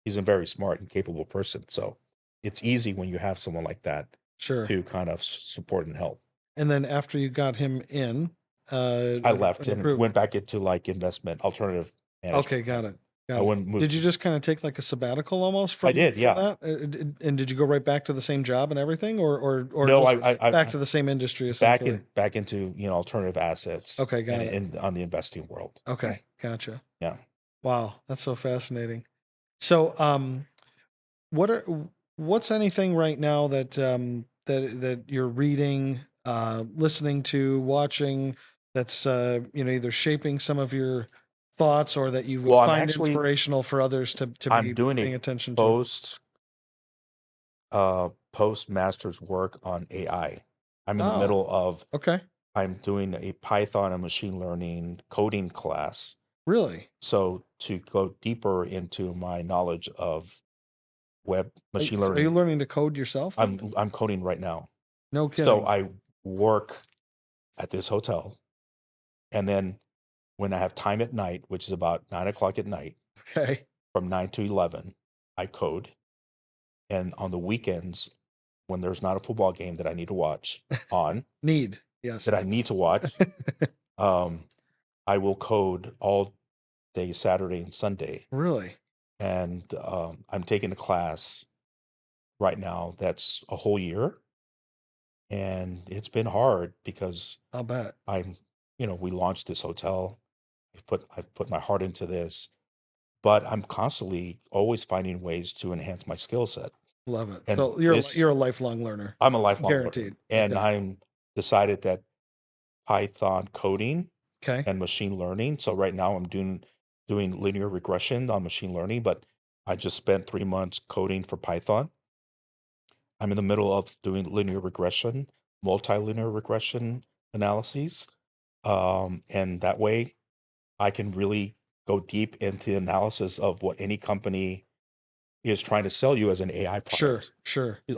[SPEAKER 2] he's a very smart and capable person, so it's easy when you have someone like that
[SPEAKER 1] Sure.
[SPEAKER 2] to kind of support and help.
[SPEAKER 1] And then after you got him in,
[SPEAKER 2] I left and
[SPEAKER 1] approved.
[SPEAKER 2] went back into like alternative management.
[SPEAKER 1] Okay, got it.
[SPEAKER 2] I
[SPEAKER 1] Got it.
[SPEAKER 2] wouldn't move.
[SPEAKER 1] Did you just kind of take like a sabbatical almost from
[SPEAKER 2] did, yeah.
[SPEAKER 1] that? And did you go right back to the same job and everything, or
[SPEAKER 2] No,
[SPEAKER 1] just
[SPEAKER 2] I
[SPEAKER 1] back to the same industry
[SPEAKER 2] back
[SPEAKER 1] essentially?
[SPEAKER 2] back into on assets.
[SPEAKER 1] Okay, got it.
[SPEAKER 2] and on the investing world.
[SPEAKER 1] Okay, gotcha.
[SPEAKER 2] Yeah.
[SPEAKER 1] Wow, that's so fascinating. So, what's anything right now that that you're reading, listening to, watching that's either shaping some of your thoughts or that you would
[SPEAKER 2] Well, I'm
[SPEAKER 1] find
[SPEAKER 2] actually
[SPEAKER 1] inspirational for others to
[SPEAKER 2] I'm
[SPEAKER 1] be
[SPEAKER 2] doing
[SPEAKER 1] paying
[SPEAKER 2] a
[SPEAKER 1] attention to?
[SPEAKER 2] postmaster's work on AI. I'm in the
[SPEAKER 1] Oh,
[SPEAKER 2] middle of
[SPEAKER 1] okay.
[SPEAKER 2] I'm doing a Python and machine learning coding class.
[SPEAKER 1] Really?
[SPEAKER 2] So to go deeper into my knowledge of web machine
[SPEAKER 1] Are you
[SPEAKER 2] learning,
[SPEAKER 1] learning to code yourself then?
[SPEAKER 2] I'm coding right now.
[SPEAKER 1] No
[SPEAKER 2] So
[SPEAKER 1] kidding.
[SPEAKER 2] I work at this hotel, and then when I have time at night, which is about 9 o'clock at night,
[SPEAKER 1] Okay.
[SPEAKER 2] from 9 to 11, I code. And on the weekends, when there's not a football game that I need to watch
[SPEAKER 1] Yes.
[SPEAKER 2] that I need to watch, um, I will code all day Saturday and Sunday.
[SPEAKER 1] Really?
[SPEAKER 2] And I'm taking a class right now that's a whole year. And it's been hard because
[SPEAKER 1] I'll bet.
[SPEAKER 2] we launched this hotel. I've put my heart into this, but I'm constantly always finding ways to enhance my skill set.
[SPEAKER 1] Love it.
[SPEAKER 2] And
[SPEAKER 1] So you're a lifelong learner.
[SPEAKER 2] I'm a lifelong learner,
[SPEAKER 1] Guaranteed.
[SPEAKER 2] and
[SPEAKER 1] Okay.
[SPEAKER 2] I'm decided that Python coding
[SPEAKER 1] Okay.
[SPEAKER 2] and machine learning. So right now I'm doing linear regression on machine learning, but I just spent 3 months coding for Python. I'm in the middle of doing linear regression, multilinear regression analyses. And that way I can really go deep into analysis of what any company is trying to sell you as an AI
[SPEAKER 1] Sure.
[SPEAKER 2] product.
[SPEAKER 1] Sure.
[SPEAKER 2] 'Cause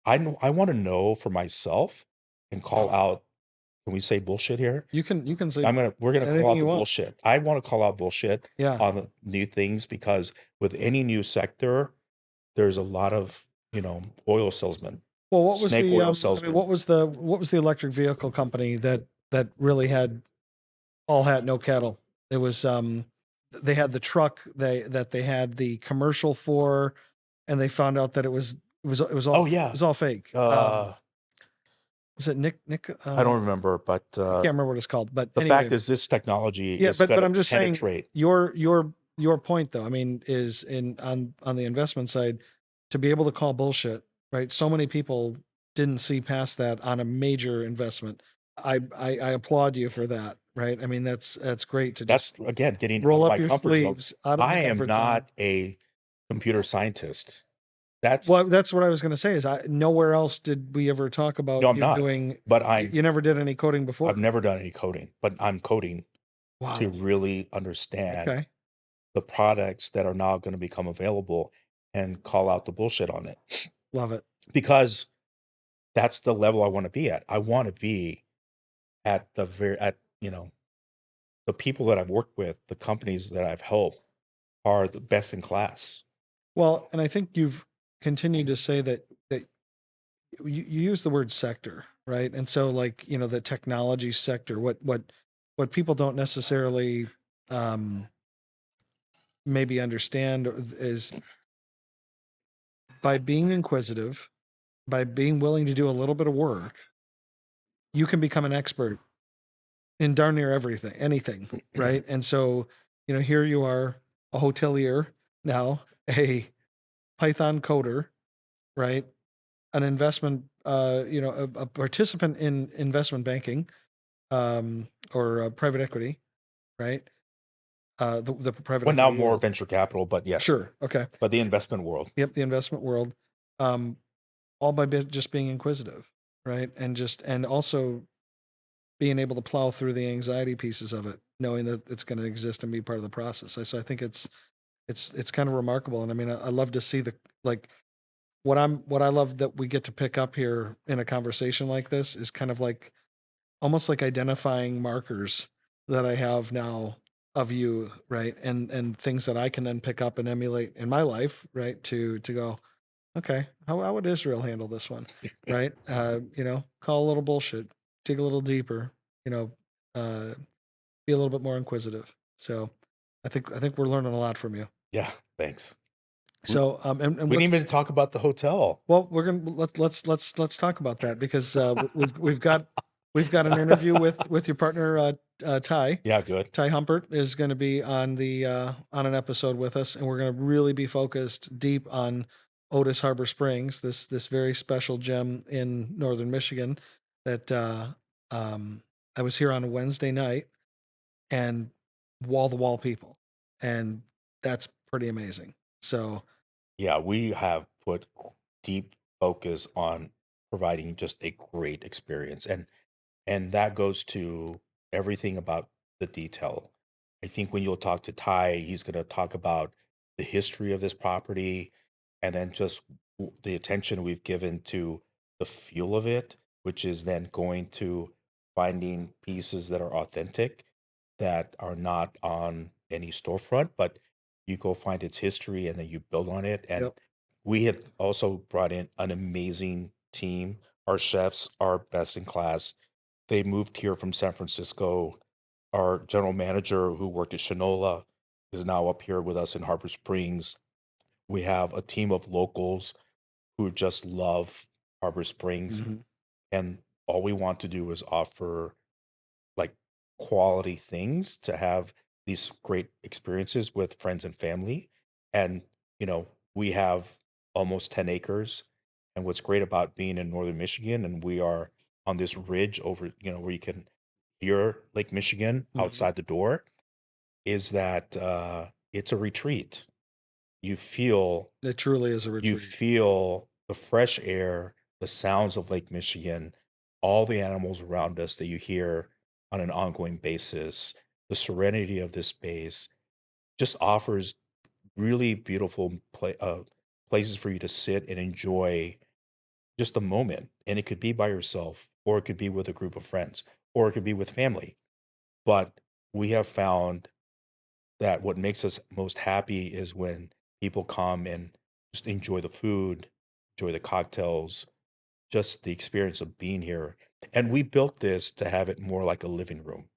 [SPEAKER 2] I want to know for myself and call out. Can we say bullshit here?
[SPEAKER 1] You can say
[SPEAKER 2] We're gonna call
[SPEAKER 1] anything
[SPEAKER 2] out
[SPEAKER 1] you
[SPEAKER 2] the
[SPEAKER 1] want.
[SPEAKER 2] bullshit. I want to call out bullshit
[SPEAKER 1] Yeah.
[SPEAKER 2] on the new things, because with any new sector, there's a lot of oil salesmen,
[SPEAKER 1] Well, what was
[SPEAKER 2] snake
[SPEAKER 1] the
[SPEAKER 2] oil salesmen.
[SPEAKER 1] what was the electric vehicle company that really had all hat no cattle? It was they had the truck they had the commercial for, and they found out that it was all
[SPEAKER 2] Oh yeah.
[SPEAKER 1] it was all fake. Was it Nick?
[SPEAKER 2] I don't remember, but
[SPEAKER 1] I can't remember what it's called. But
[SPEAKER 2] the
[SPEAKER 1] anyway,
[SPEAKER 2] fact is, this technology
[SPEAKER 1] yeah.
[SPEAKER 2] is
[SPEAKER 1] But
[SPEAKER 2] going
[SPEAKER 1] I'm
[SPEAKER 2] to
[SPEAKER 1] just saying
[SPEAKER 2] penetrate.
[SPEAKER 1] your point though. I mean, is on the investment side to be able to call bullshit, right? So many people didn't see past that on a major investment. I applaud you for that, right? I mean, that's great to
[SPEAKER 2] That's
[SPEAKER 1] just
[SPEAKER 2] again getting out
[SPEAKER 1] roll
[SPEAKER 2] of
[SPEAKER 1] up
[SPEAKER 2] my
[SPEAKER 1] your
[SPEAKER 2] comfort zone.
[SPEAKER 1] sleeves out of
[SPEAKER 2] I
[SPEAKER 1] the
[SPEAKER 2] am
[SPEAKER 1] comfort zone.
[SPEAKER 2] not a computer scientist. That's
[SPEAKER 1] Well, that's what I was going to say. Is nowhere else did we ever talk about
[SPEAKER 2] No, I'm
[SPEAKER 1] you
[SPEAKER 2] not.
[SPEAKER 1] doing.
[SPEAKER 2] But
[SPEAKER 1] You never did any coding before.
[SPEAKER 2] I've never done any coding, but I'm coding
[SPEAKER 1] Wow.
[SPEAKER 2] to really understand
[SPEAKER 1] Okay.
[SPEAKER 2] the products that are now going to become available and call out the bullshit on it,
[SPEAKER 1] Love it.
[SPEAKER 2] because that's the level I want to be at. I want to be at the people that I've worked with, the companies that I've helped are the best in class.
[SPEAKER 1] Well, and I think you've continued to say that you use the word sector, right? And so like, the technology sector, what people don't necessarily maybe understand is by being inquisitive, by being willing to do a little bit of work, you can become an expert in darn near anything, right? And so, here you are, a hotelier now, a Python coder, right? An investment, a participant in investment banking, or private equity, right? The private
[SPEAKER 2] Well, now
[SPEAKER 1] equity
[SPEAKER 2] more
[SPEAKER 1] world.
[SPEAKER 2] venture capital, but yes,
[SPEAKER 1] Sure. Okay.
[SPEAKER 2] but the investment world.
[SPEAKER 1] Yep. The investment world. Um, all by just being inquisitive, right? And also being able to plow through the anxiety pieces of it, knowing that it's going to exist and be part of the process. So I think it's kind of remarkable. And I mean, I love to see like what I love that we get to pick up here in a conversation like this is kind of like almost like identifying markers that I have now of you, right? And things that I can then pick up and emulate in my life, right? To go, okay, how would Israel handle this one, right? Call a little bullshit, dig a little deeper, you know, uh, be a little bit more inquisitive. So I think we're learning a lot from you.
[SPEAKER 2] Yeah, thanks.
[SPEAKER 1] So and
[SPEAKER 2] We
[SPEAKER 1] what's
[SPEAKER 2] didn't even talk about the hotel.
[SPEAKER 1] well, we're gonna let's talk about that because we've got an interview with your partner Ty.
[SPEAKER 2] Yeah, good.
[SPEAKER 1] Ty Humpert is going to be on on an episode with us, and we're going to really be focused deep on Otis Harbor Springs, this very special gem in northern Michigan. That I was here on a Wednesday night, and wall to wall people, and that's pretty amazing. So
[SPEAKER 2] Yeah, we have put deep focus on providing just a great experience, and that goes to everything about the detail. I think when you'll talk to Ty, he's going to talk about the history of this property, and then just the attention we've given to the feel of it, which is then going to finding pieces that are authentic, that are not on any storefront, but you go find its history and then you build on it. And
[SPEAKER 1] yep.
[SPEAKER 2] we have also brought in an amazing team. Our chefs are best in class. They moved here from San Francisco. Our general manager, who worked at Shinola, is now up here with us in Harbor Springs. We have a team of locals who just love Harbor Springs,
[SPEAKER 1] Mhm.
[SPEAKER 2] and all we want to do is offer like quality things to have these great experiences with friends and family. And, we have almost 10 acres. And what's great about being in northern Michigan, and we are on this ridge over, where you can hear Lake Michigan
[SPEAKER 1] Mhm.
[SPEAKER 2] outside the door, is that it's a retreat. You feel
[SPEAKER 1] It truly is a
[SPEAKER 2] you
[SPEAKER 1] retreat.
[SPEAKER 2] feel the fresh air, the sounds of Lake Michigan, all the animals around us that you hear on an ongoing basis. The serenity of this space just offers really beautiful places for you to sit and enjoy just a moment. And it could be by yourself, or it could be with a group of friends, or it could be with family. But we have found that what makes us most happy is when people come and just enjoy the food, enjoy the cocktails, just the experience of being here. And we built this to have it more like a living room,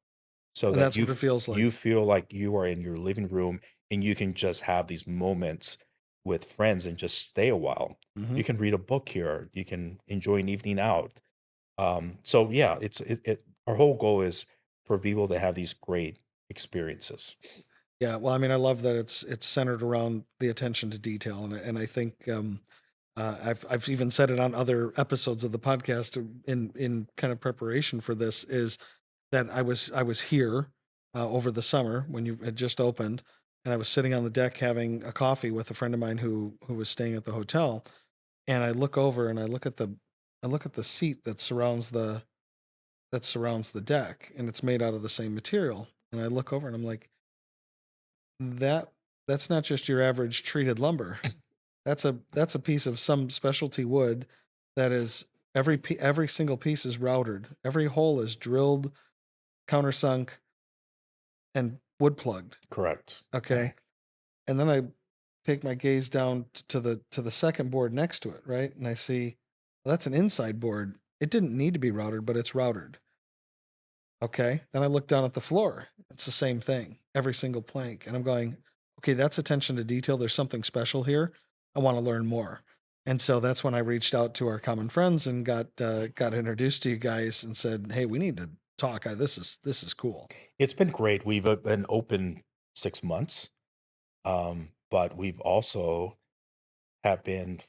[SPEAKER 2] so
[SPEAKER 1] And
[SPEAKER 2] that
[SPEAKER 1] that's what it feels
[SPEAKER 2] you
[SPEAKER 1] like.
[SPEAKER 2] feel like you are in your living room and you can just have these moments with friends and just stay a while.
[SPEAKER 1] Mhm.
[SPEAKER 2] You can read a book here. You can enjoy an evening out. So yeah, our whole goal is for people to have these great experiences.
[SPEAKER 1] Yeah, well, I mean, I love that it's centered around the attention to detail, and I think I've even said it on other episodes of the podcast in kind of preparation for this is that I was here over the summer when you had just opened, and I was sitting on the deck having a coffee with a friend of mine who was staying at the hotel, and I look over and I look at the seat that surrounds the deck, and it's made out of the same material, and I look over and I'm like, that that's not just your average treated lumber. That's a piece of some specialty wood that is every single piece is routed. Every hole is drilled, countersunk, and wood plugged.
[SPEAKER 2] Correct.
[SPEAKER 1] Okay. And then I take my gaze down to the second board next to it, right? And I see, well, that's an inside board. It didn't need to be routed, but it's routed. Okay. Then I look down at the floor. It's the same thing, every single plank. And I'm going, okay, that's attention to detail. There's something special here. I want to learn more. And so that's when I reached out to our common friends and got introduced to you guys and said, hey, we need to talk. This is cool.
[SPEAKER 2] It's been great. We've been open 6 months, but we've also have been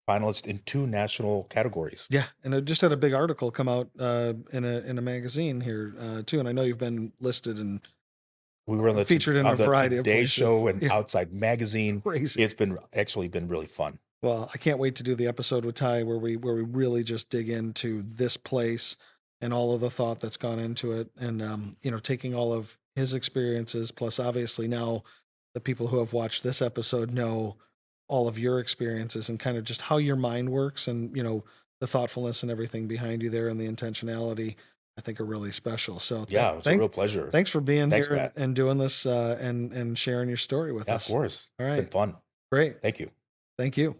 [SPEAKER 2] finalists in two national categories.
[SPEAKER 1] Yeah, and I just had a big article come out in a magazine here too, and I know you've been listed in
[SPEAKER 2] We were on the
[SPEAKER 1] featured in
[SPEAKER 2] on
[SPEAKER 1] a
[SPEAKER 2] the
[SPEAKER 1] variety of
[SPEAKER 2] Today
[SPEAKER 1] places.
[SPEAKER 2] Show and
[SPEAKER 1] Yeah.
[SPEAKER 2] Outside Magazine.
[SPEAKER 1] Crazy.
[SPEAKER 2] It's been actually been really fun.
[SPEAKER 1] Well, I can't wait to do the episode with Ty where we really just dig into this place and all of the thought that's gone into it, and taking all of his experiences, plus obviously now the people who have watched this episode know all of your experiences and kind of just how your mind works, and the thoughtfulness and everything behind you there and the intentionality, I think are really special. So
[SPEAKER 2] Yeah, it's a real pleasure.
[SPEAKER 1] thanks for being
[SPEAKER 2] Thanks,
[SPEAKER 1] here
[SPEAKER 2] Matt.
[SPEAKER 1] and doing this and sharing your story with
[SPEAKER 2] Yeah,
[SPEAKER 1] us.
[SPEAKER 2] of course.
[SPEAKER 1] All
[SPEAKER 2] It's
[SPEAKER 1] right.
[SPEAKER 2] been fun.
[SPEAKER 1] Great.
[SPEAKER 2] Thank you.
[SPEAKER 1] Thank you.